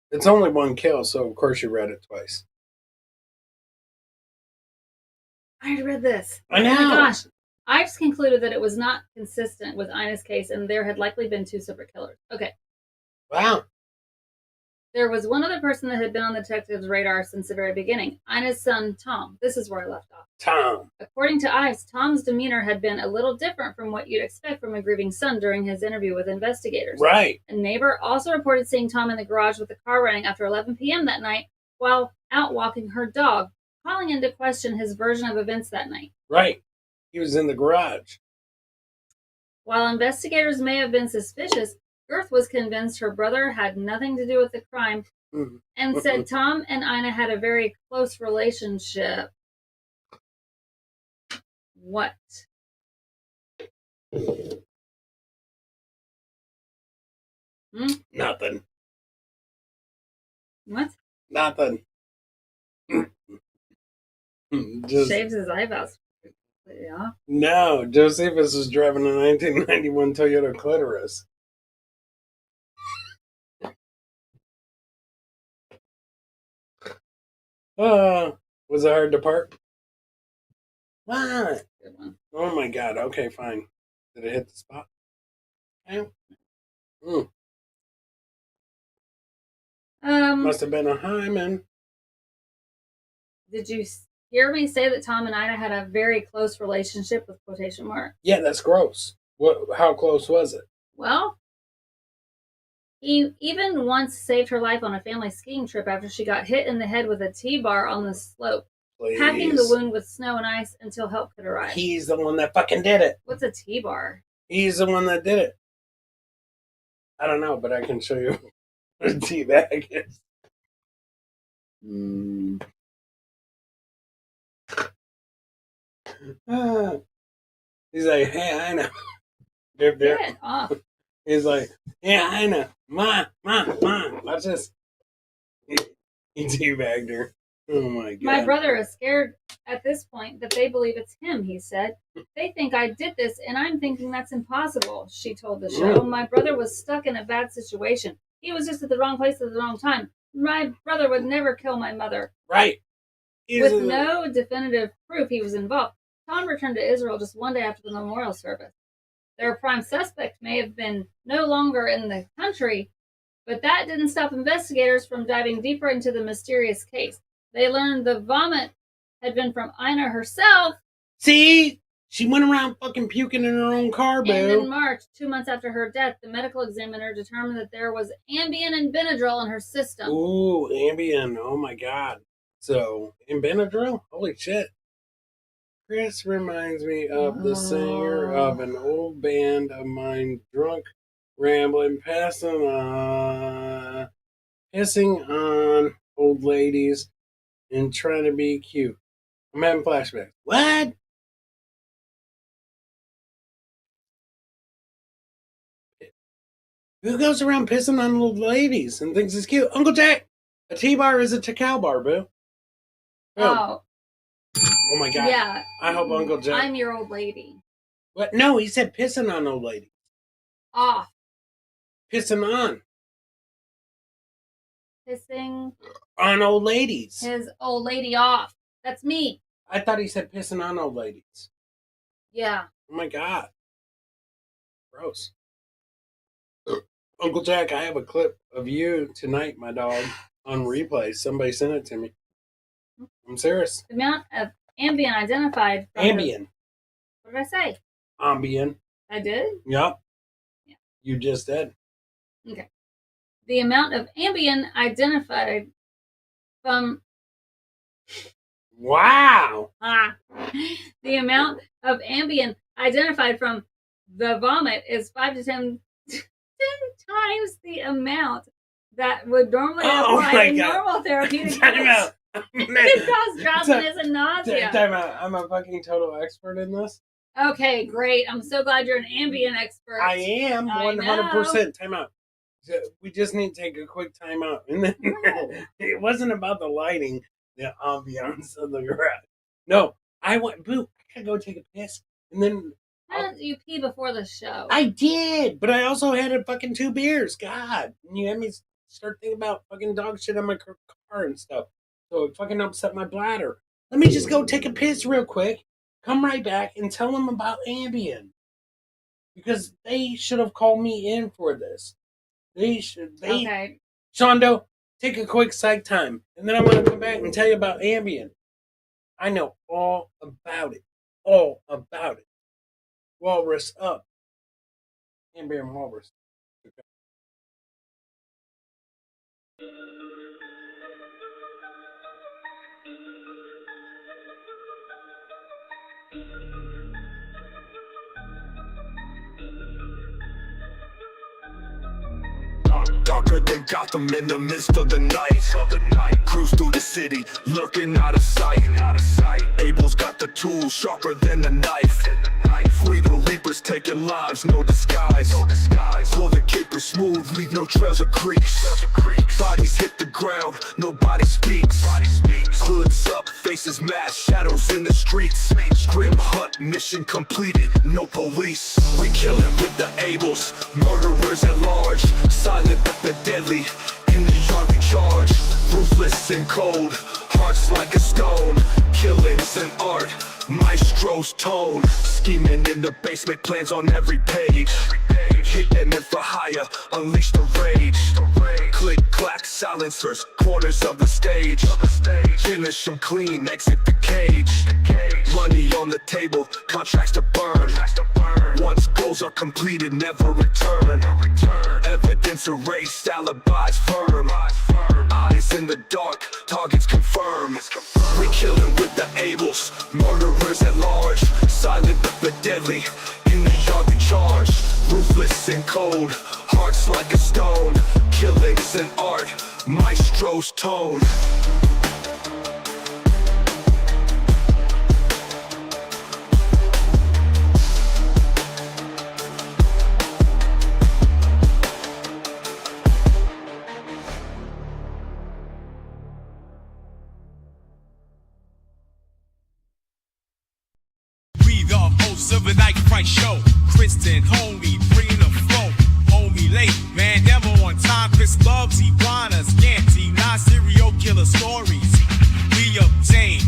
It's only one kill, so of course you read it twice. I read this. I know. Oh my gosh. Ives concluded that it was not consistent with Ina's case and there had likely been two separate killers. Okay. Wow. There was one other person that had been on the detective's radar since the very beginning. Ina's son, Tom. This is where I left off. Tom. According to Ives, Tom's demeanor had been a little different from what you'd expect from a grieving son during his interview with investigators. Right. A neighbor also reported seeing Tom in the garage with the car running after 11 p.m. that night while out walking her dog, calling into question his version of events that night. Right. He was in the garage. While investigators may have been suspicious, Girth was convinced her brother had nothing to do with the crime and said Tom and Ina had a very close relationship. What? Nothing. What? Nothing. Just, Shaves his eyebrows. Yeah. no, Josephus was driving a 1991 Toyota Clitoris. Was it hard to park? What? Good one. Oh my god, okay, fine. Did it hit the spot? Okay. Must have been a hymen. Did you hear me say that Tom and Ina had a very close relationship with quotation marks? Yeah, that's gross. What? How close was it? Well, he even once saved her life on a family skiing trip after she got hit in the head with a T-bar on the slope, Please. packing the wound with snow and ice until help could arrive. He's the one that fucking did it. What's a T-bar? He's the one that did it. I don't know, but I can show you what a tea bag is. He's like, hey, I know. Get it off. He's like, yeah, I know. Ma. Watch this. He teabagged her. Oh my god. My brother is scared at this point that they believe it's him, he said. They think I did this, and I'm thinking that's impossible, she told the show. My brother was stuck in a bad situation. He was just at the wrong place at the wrong time. My brother would never kill my mother. Right. With no definitive proof he was involved. Tom returned to Israel just one day after the memorial service. Their prime suspect may have been no longer in the country, but that didn't stop investigators from diving deeper into the mysterious case. They learned the vomit had been from Ina herself. See? She went around fucking puking in her own car, boo. And in March, 2 months after her death, the medical examiner determined that there was Ambien and Benadryl in her system. Ooh, Ambien. Oh my god. So, in Benadryl? Holy shit. Chris reminds me of the singer of an old band of mine, drunk, rambling, pissing on old ladies and trying to be cute. I'm having flashbacks. What? Who goes around pissing on old ladies and thinks it's cute? Uncle Jack! A T-bar is a Takal bar, boo. Oh. Oh my god. Yeah. I hope Uncle Jack... I'm your old lady. What? No, he said pissing on old ladies. Off. Pissing on. Pissing on old ladies. His old lady off. That's me. I thought he said pissing on old ladies. Yeah. Oh my god. Gross. Uncle Jack, I have a clip of you tonight, my dog, on replay. Somebody sent it to me. I'm serious. The amount of Ambien identified. Ambien. What did I say? Ambien. I did? Yep. Yeah. You just did. Okay. The amount of Ambien identified from... Wow. The amount of Ambien identified from the vomit is 5 to 10 times the amount that would normally apply in normal therapeutic Time out. It cause drowsiness and nausea. Time out. I'm a fucking total expert in this. Okay, great. I'm so glad you're an Ambien expert. I am 100%. Time out. We just need to take a quick time out. And then it wasn't about the lighting, the ambiance of the garage. No, I went, boo, I gotta go take a piss. And then Why don't you pee before the show? I did, but I also had a fucking 2 beers. God. And you had me start thinking about fucking dog shit on my car and stuff. So it fucking upset my bladder. Let me just go take a piss real quick, come right back, and tell them about Ambien. Because they should have called me in for this. Okay. Shondo, take a quick psych time, and then I'm going to come back and tell you about Ambien. I know all about it. All about it. Walrus up. Ambien Walrus. Darker than Gotham in the midst of the night. Cruise through the city, lurking out of sight. Abel's got the tools sharper than a knife. We the leapers taking lives, no disguise. Pull the caper smooth, leave no trails or creaks. Bodies hit the ground, nobody speaks. Hoods up, faces masked, shadows in the streets. Grim hunt, mission completed, no police. We killin' with the Abels, murderers at large. Silent but the deadly, in the yard we charge. Ruthless and cold, hearts like a stone. Killing's an art, maestro's tone. Scheming in the basement, plans on every page. Hitmen meant for hire, unleash the rage. Click, clack, silencers, corners of the stage. Finish them clean, exit the cage. Money on the table, contracts to burn. Once goals are completed, never return. Evidence erased, alibis firm. Eyes in the dark, targets confirmed. We killin' with the Abels, murderers at large. Silent but the deadly, in the yard we charge. Ruthless and cold, hearts like a stone. Killing's an art, maestro's tone. Of a night fright show, Kristen, homie, bringing the flow. Homie late, man, never on time. Chris loves iguanas, Ganty, non-serial killer stories. We obtain.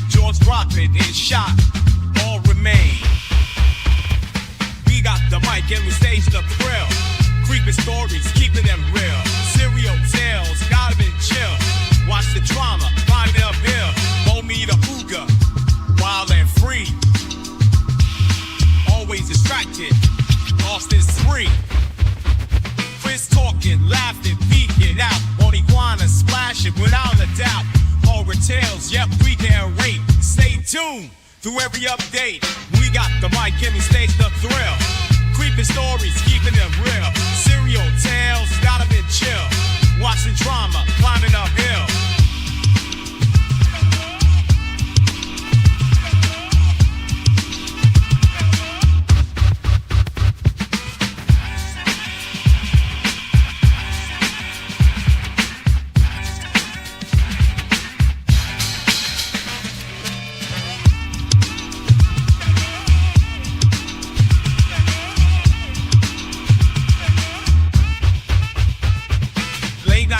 George dropping and shot, all remain. We got the mic and we stage the thrill. Creeping stories, keeping them real. Serial tales, gotta be chill. Watch the drama, climb it uphill. Homie the Ooga, wild and free. Always distracted, lost his spree. Chris talking, laughing, peeking out on iguana splashing without a doubt. Horror tales, yep, we can't wait. Stay tuned through every update. We got the mic and we stage the thrill. Creeping stories, keeping them real. Serial tales, gotta be chill. Watching drama, climbing uphill.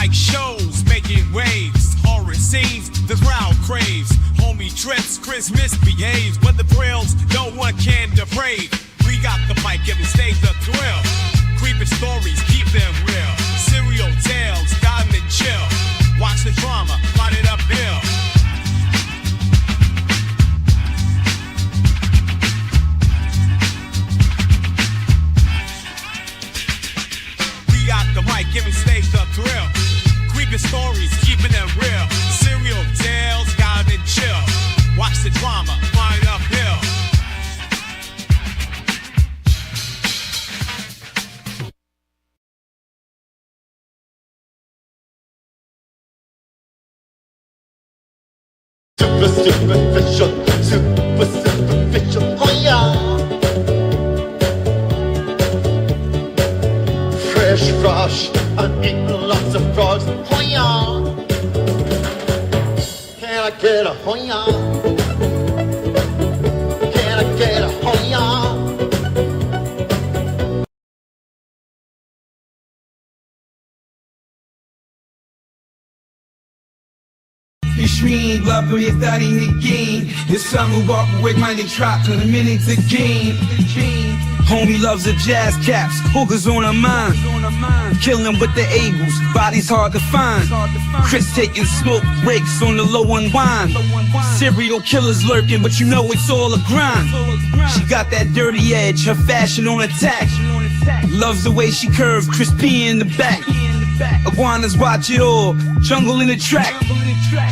Shows making waves, horror scenes, the crowd craves. Homie trips, Chris misbehaves, but the thrills no one can deprave. We got the mic and we stage the thrill. Creeping stories, keep them real. Serial tales, got them chill. Watch the drama, light it uphill. We got the mic and we stage the thrill. Creeping stories, keeping them real. Serial tales, gotta be chill. Watch the drama, flying uphill. Super superficial, oh yeah. Fresh frosh, I'm eating lots of frogs, oh yeah. Can I get a oh yeah? Can I get a oh yeah? Geschrien, glaube ich, da die nicht gehen. The sun will walk away, meine Trap in a minute to gain. Homie loves the jazz caps, hookers on her mind. Killin' with the Abels, bodies hard to find. Chris taking smoke breaks on the low unwind. Serial killers lurking, but you know it's all a grind. She got that dirty edge, her fashion on attack. Loves the way she curves, crispy in the back. Iguanas watch it all, jungle in the track.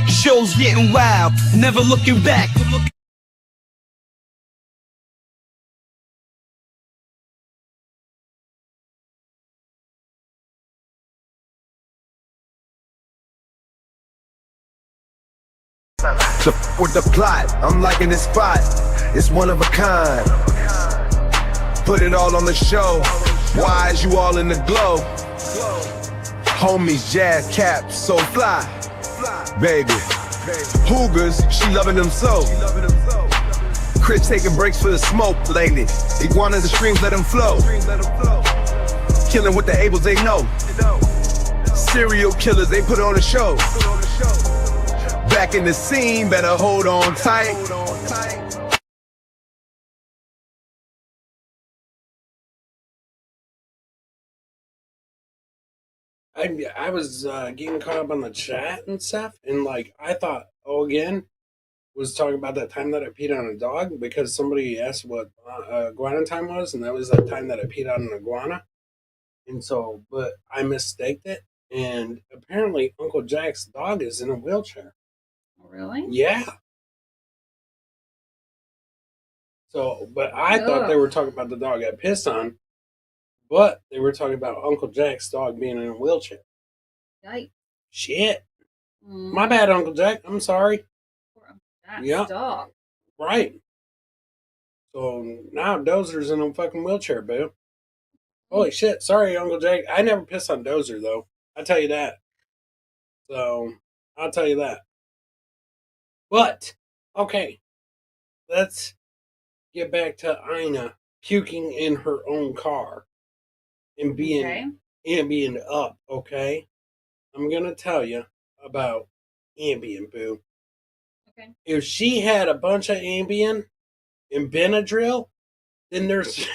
Show's getting wild, never looking back. So with the plot, I'm liking this spot. It's one of a kind. Put it all on the show. Why is you all in the glow? Homies, jazz caps, so fly. Baby, Hoogers, she loving them so. Chris taking breaks for the smoke lately. Iguanas and streams, let them flow. Killing with the Ables, they know. Serial killers, they put on a show. Back in the scene, better hold on tight. I was getting caught up on the chat and stuff, and like I thought, again, was talking about that time that I peed on a dog because somebody asked what iguana time was, and that was that time that I peed on an iguana. And so, but I mistaked it, and apparently Uncle Jack's dog is in a wheelchair. Really? Yeah. So, but I thought they were talking about the dog I pissed on, but they were talking about Uncle Jack's dog being in a wheelchair. Yikes. Shit. My bad, Uncle Jack. I'm sorry. Yeah. Dog. Right. So now Dozer's in a fucking wheelchair, boo. Holy shit. Sorry, Uncle Jack. I never pissed on Dozer, though. I'll tell you that. So, I'll tell you that. But, okay. Let's get back to Ina puking in her own car and being up, okay? I'm going to tell you about Ambien, boo. Okay. If she had a bunch of Ambien and Benadryl, then there's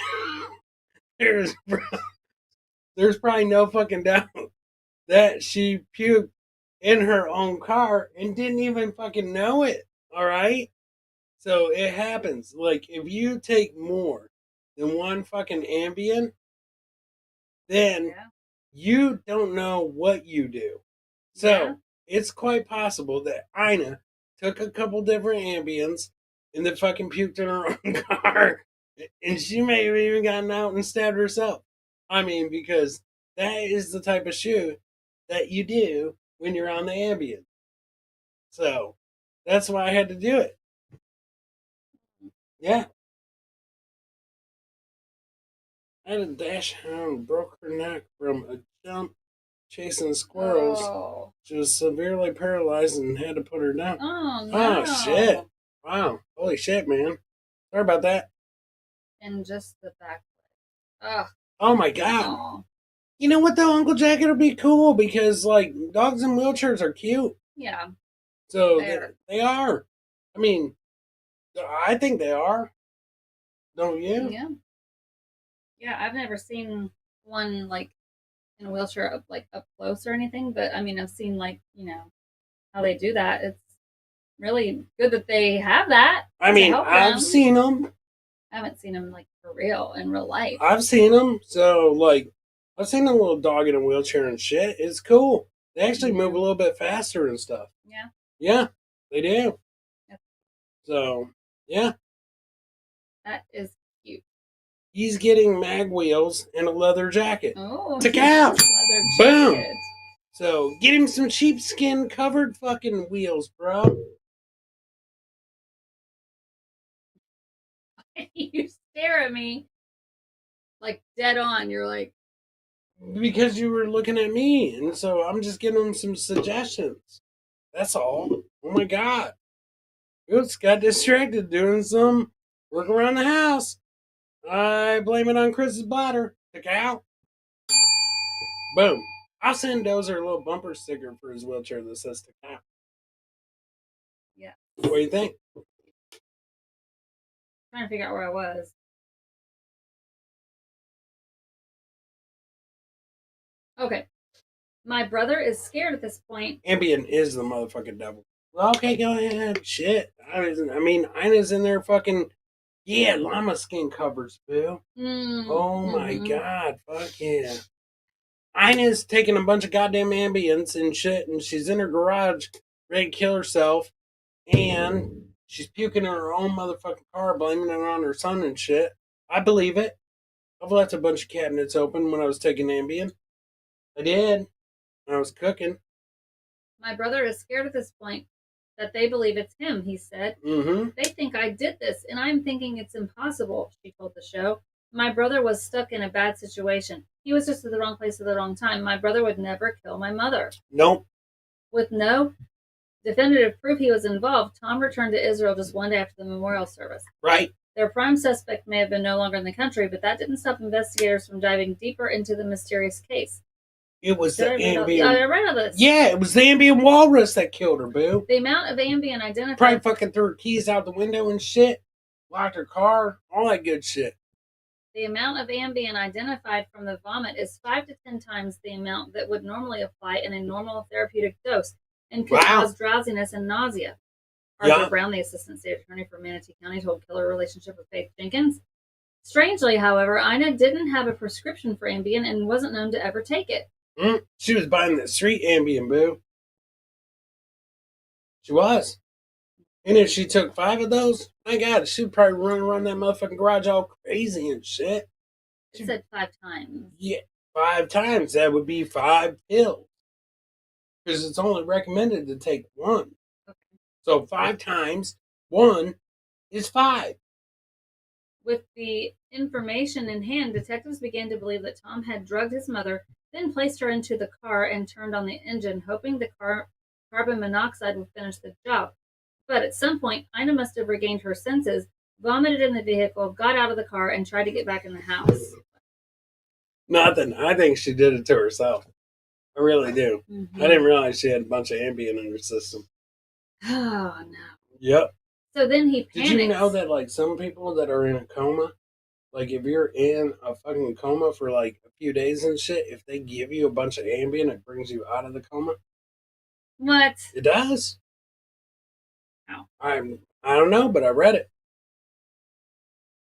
probably no fucking doubt that she puked in her own car and didn't even fucking know it. All right? So it happens. Like, if you take more than one fucking Ambien, then you don't know what you do. So it's quite possible that Ina took a couple different Ambiens and then fucking puked in her own car. And she may have even gotten out and stabbed herself. I mean, because that is the type of shoe that you do when you're on the Ambien. So that's why I had to do it. Yeah. I had a dash hound broke her neck from a jump chasing squirrels. Oh. She was severely paralyzed and had to put her down. Oh, no. Oh, shit. Wow. Holy shit, man. Sorry about that. And just the back leg. Ugh. Oh, my God. Aww. You know what, though, Uncle Jack? It'll be cool because, like, dogs in wheelchairs are cute. Yeah. So they are. I mean, I think they are. Don't you? Yeah. Yeah, I've never seen one, like, in a wheelchair up close or anything, but I mean, I've seen, like, you know, how they do that. It's really good that they have that. I mean, I've seen them. I haven't seen them, like, for real, in real life. I've seen them. So, like, I've seen a little dog in a wheelchair and shit. It's cool. They actually move a little bit faster and stuff. Yeah. Yeah, they do. Yep. So, yeah. That is cute. He's getting mag wheels and a leather jacket. Oh. To cow. Leather Boom. jacket. So, get him some sheepskin covered fucking wheels, bro. You stare at me like dead on. You're like, Because you were looking at me, and so I'm just giving him some suggestions. That's all. Oh my God. Oops, got distracted doing some work around the house. I blame it on Chris's bladder. The cow. Boom. I'll send Dozer a little bumper sticker for his wheelchair that says the cow. yeah. What do you think? Trying to figure out where I was. Okay. My brother is scared at this point. Ambien is the motherfucking devil. Okay, go ahead. Shit. I mean, Ina's in there fucking, llama skin covers, boo. Oh my God. Fuck yeah. Ina's taking a bunch of goddamn Ambients and shit, and she's in her garage ready to kill herself, and she's puking in her own motherfucking car, blaming it on her son and shit. I believe it. I've left a bunch of cabinets open when I was taking Ambien. I did. When I was cooking. My brother is scared at this point that they believe it's him, he said. Mm-hmm. They think I did this, and I'm thinking it's impossible, she told the show. My brother was stuck in a bad situation. He was just at the wrong place at the wrong time. My brother would never kill my mother. Nope. With no definitive proof he was involved, Tom returned to Israel just one day after the memorial service. Right. Their prime suspect may have been no longer in the country, but that didn't stop investigators from diving deeper into the mysterious case. It was the Ambien. I read all this. Yeah, it was the Ambien walrus that killed her, boo. The amount of Ambien identified. Probably fucking threw her keys out the window and shit. Locked her car. All that good shit. The amount of Ambien identified from the vomit is 5 to 10 times the amount that would normally apply in a normal therapeutic dose and could cause drowsiness and nausea. Arthur Brown, the assistant state attorney for Manatee County, told Killer relationship with Faith Jenkins. Strangely, however, Ina didn't have a prescription for Ambien and wasn't known to ever take it. She was buying the street Ambien, boo. She was. And if she took 5 of those, my God, she'd probably run around that motherfucking garage all crazy and shit. It said 5 times. Yeah, 5 times. That would be 5 pills. Because it's only recommended to take 1. Okay. So 5 times 1 is 5. With the information in hand, detectives began to believe that Tom had drugged his mother, then placed her into the car and turned on the engine, hoping the carbon monoxide would finish the job. But at some point, Ina must have regained her senses, vomited in the vehicle, got out of the car, and tried to get back in the house. Nothing. I think she did it to herself. I really do. Mm-hmm. I didn't realize she had a bunch of Ambien in her system. Oh, no. Yep. So then he panics. Did you know that, like, some people that are in a coma, like, if you're in a fucking coma for, like, a few days and shit, if they give you a bunch of Ambien, it brings you out of the coma? What? It does. How? I don't know, but I read it.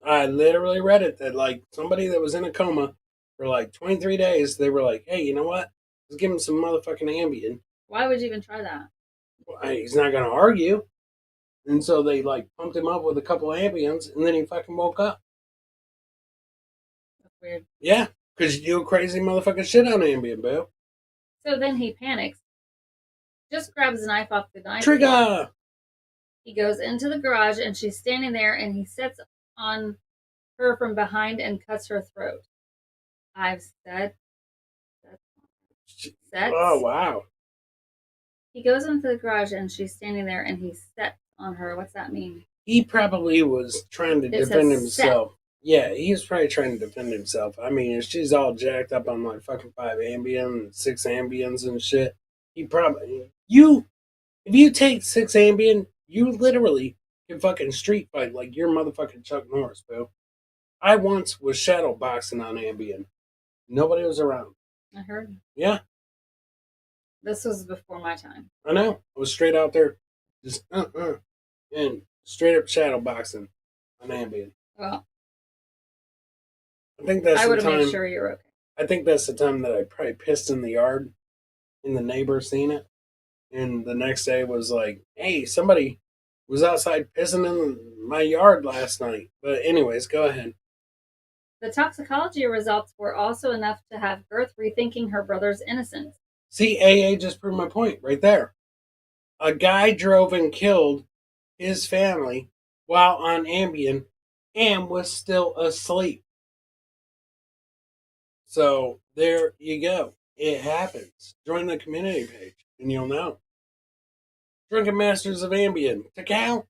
I literally read it that, like, somebody that was in a coma for, like, 23 days, they were like, hey, you know what? Let's give him some motherfucking Ambien. Why would you even try that? Well, he's not going to argue. And so they, like, pumped him up with a couple of Ambiens, and then he fucking woke up. That's weird. Yeah, because you do crazy motherfucking shit on Ambien, boo. So then he panics, just grabs a knife off the knife. Trigger! He goes into the garage, and she's standing there, and he sets on her from behind and cuts her throat. I've said. Sets. Oh, wow. He goes into the garage, and she's standing there, and he sets on her. What's that mean? He probably was trying to defend himself. Yeah, he was probably trying to defend himself. I mean, if she's all jacked up on like fucking 5 Ambien, 6 Ambiens and shit, he probably... If you take 6 Ambien, you literally can fucking street fight like you're motherfucking Chuck Norris, bro. I once was shadow boxing on Ambien. Nobody was around. I heard. Yeah. This was before my time. I know. I was straight out there, just and straight up shadow boxing on Ambien. Well, I think that's I the would have time. made sure you're okay. I think that's the time that I probably pissed in the yard, and the neighbor seen it, and the next day was like, "Hey, somebody was outside pissing in my yard last night." But anyways, go ahead. The toxicology results were also enough to have Girth rethinking her brother's innocence. See, AA just proved my point right there. A guy drove and killed his family while on Ambien and was still asleep. So there you go. It happens. Join the community page and you'll know. Drunken Masters of Ambien. To count.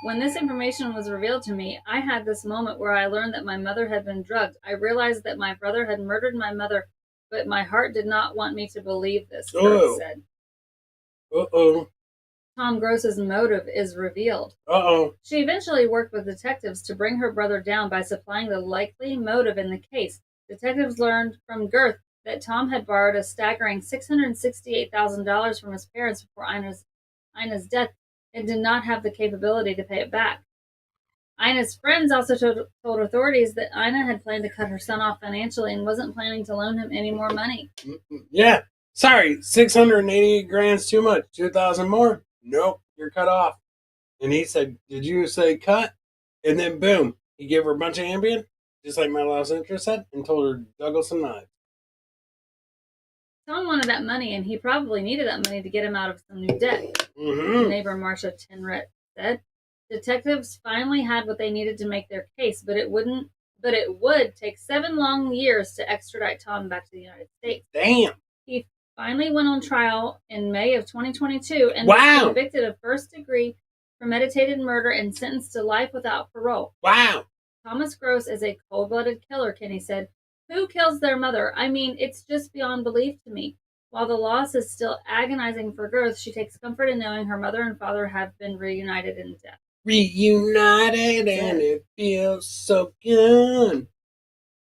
When this information was revealed to me, I had this moment where I learned that my mother had been drugged. I realized that my brother had murdered my mother, but my heart did not want me to believe this, Girth said. Uh-oh. Tom Gross's motive is revealed. Uh-oh. She eventually worked with detectives to bring her brother down by supplying the likely motive in the case. Detectives learned from Girth that Tom had borrowed a staggering $668,000 from his parents before Ina's death and did not have the capability to pay it back. Ina's friends also told authorities that Ina had planned to cut her son off financially and wasn't planning to loan him any more money. Yeah. Sorry, 688 grand's too much. 2,000 more? Nope, you're cut off. And he said, did you say cut? And then boom, he gave her a bunch of Ambien, just like my last interest said, and told her to juggle some knives. Tom wanted that money, and he probably needed that money to get him out of some new debt. Mm-hmm. Neighbor Marcia Tinrett said. Detectives finally had what they needed to make their case, but it would take 7 long years to extradite Tom back to the United States. Damn. He finally went on trial in May of 2022 and Wow. was convicted of first degree premeditated murder and sentenced to life without parole. Wow. Thomas Gross is a cold-blooded killer, Kenny said. Who kills their mother? I mean, it's just beyond belief to me. While the loss is still agonizing for Girth, she takes comfort in knowing her mother and father have been reunited in death. Reunited and it feels so good.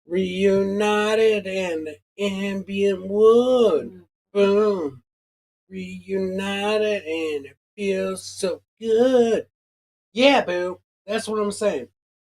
Reunited in the ambient wood. Boom. Reunited and it feels so good. Yeah, boo. That's what I'm saying.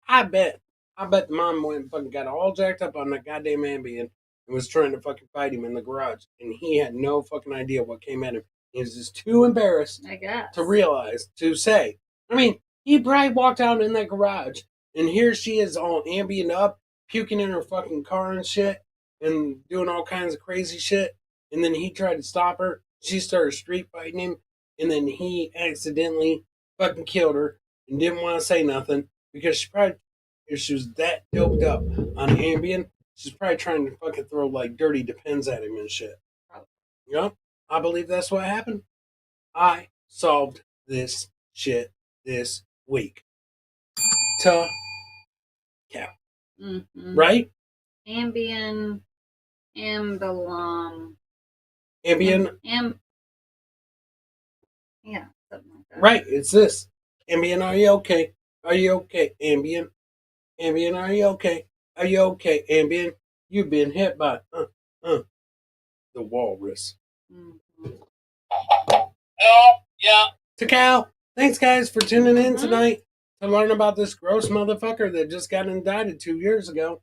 I bet the mom went and fucking got all jacked up on that goddamn Ambien and was trying to fucking fight him in the garage. And he had no fucking idea what came at him. He was just too embarrassed I guess. to realize, to say. I mean, he probably walked out in that garage and here she is all ambient up, puking in her fucking car and shit and doing all kinds of crazy shit. And then he tried to stop her. She started street fighting him. And then he accidentally fucking killed her and didn't want to say nothing because she probably, if she was that doped up on Ambien, she's probably trying to fucking throw like dirty Depends at him and shit. Yep, I believe that's what happened. I solved this shit this week. Cow. Mm-hmm. Right? Ambien, Ambien. Yeah, something like that. Right, it's this. Ambien, are you okay? Are you okay? Ambien. Ambien, are you okay? Are you okay? Ambien, you've been hit by the walrus. Mm-hmm. Yeah. Cow. Thanks, guys, for tuning in tonight to learn about this gross motherfucker that just got indicted 2 years ago.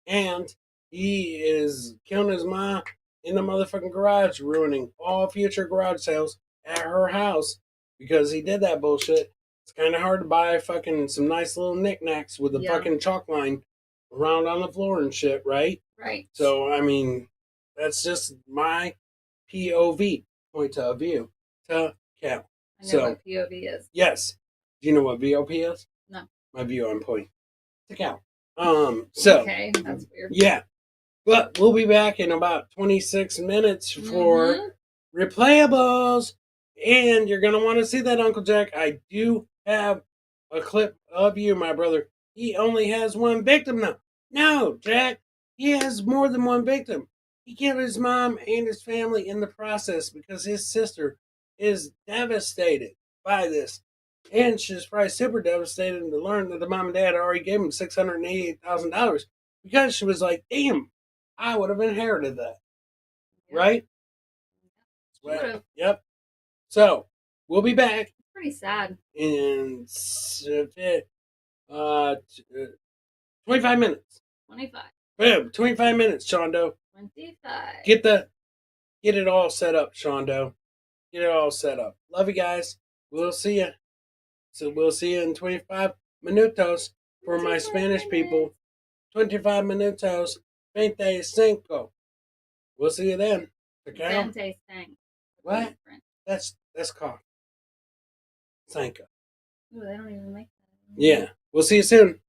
And he is killing his mom in the motherfucking garage, ruining all future garage sales at her house because he did that bullshit. It's kind of hard to buy fucking some nice little knickknacks with a fucking chalk line around on the floor and shit, right? Right. So, I mean, that's just my POV, point of view, to Cow. I know what POV is. Yes. Do you know what VOP is? No. My view on point. To Cow. So. Okay, that's weird. Yeah. But we'll be back in about 26 minutes for replayables. And you're going to want to see that, Uncle Jack. I do have a clip of you, my brother. He only has one victim now. No, Jack. He has more than one victim. He killed his mom and his family in the process because his sister is devastated by this. And she's probably super devastated to learn that the mom and dad already gave him $688,000 because she was like, damn, I would have inherited that. Yeah. Right? Well, yep. So, we'll be back pretty sad. in 25 minutes. 25. Boom, 25 minutes, Shondo. 25. Get it all set up, Shondo. Get it all set up. Love you guys. We'll see you. So we'll see you in 25 minutos for my Spanish people. 25 minutos. 25. We'll see you then. Okay? What? That's coffee. Sanka. Ooh, they don't even make that. Yeah. We'll see you soon.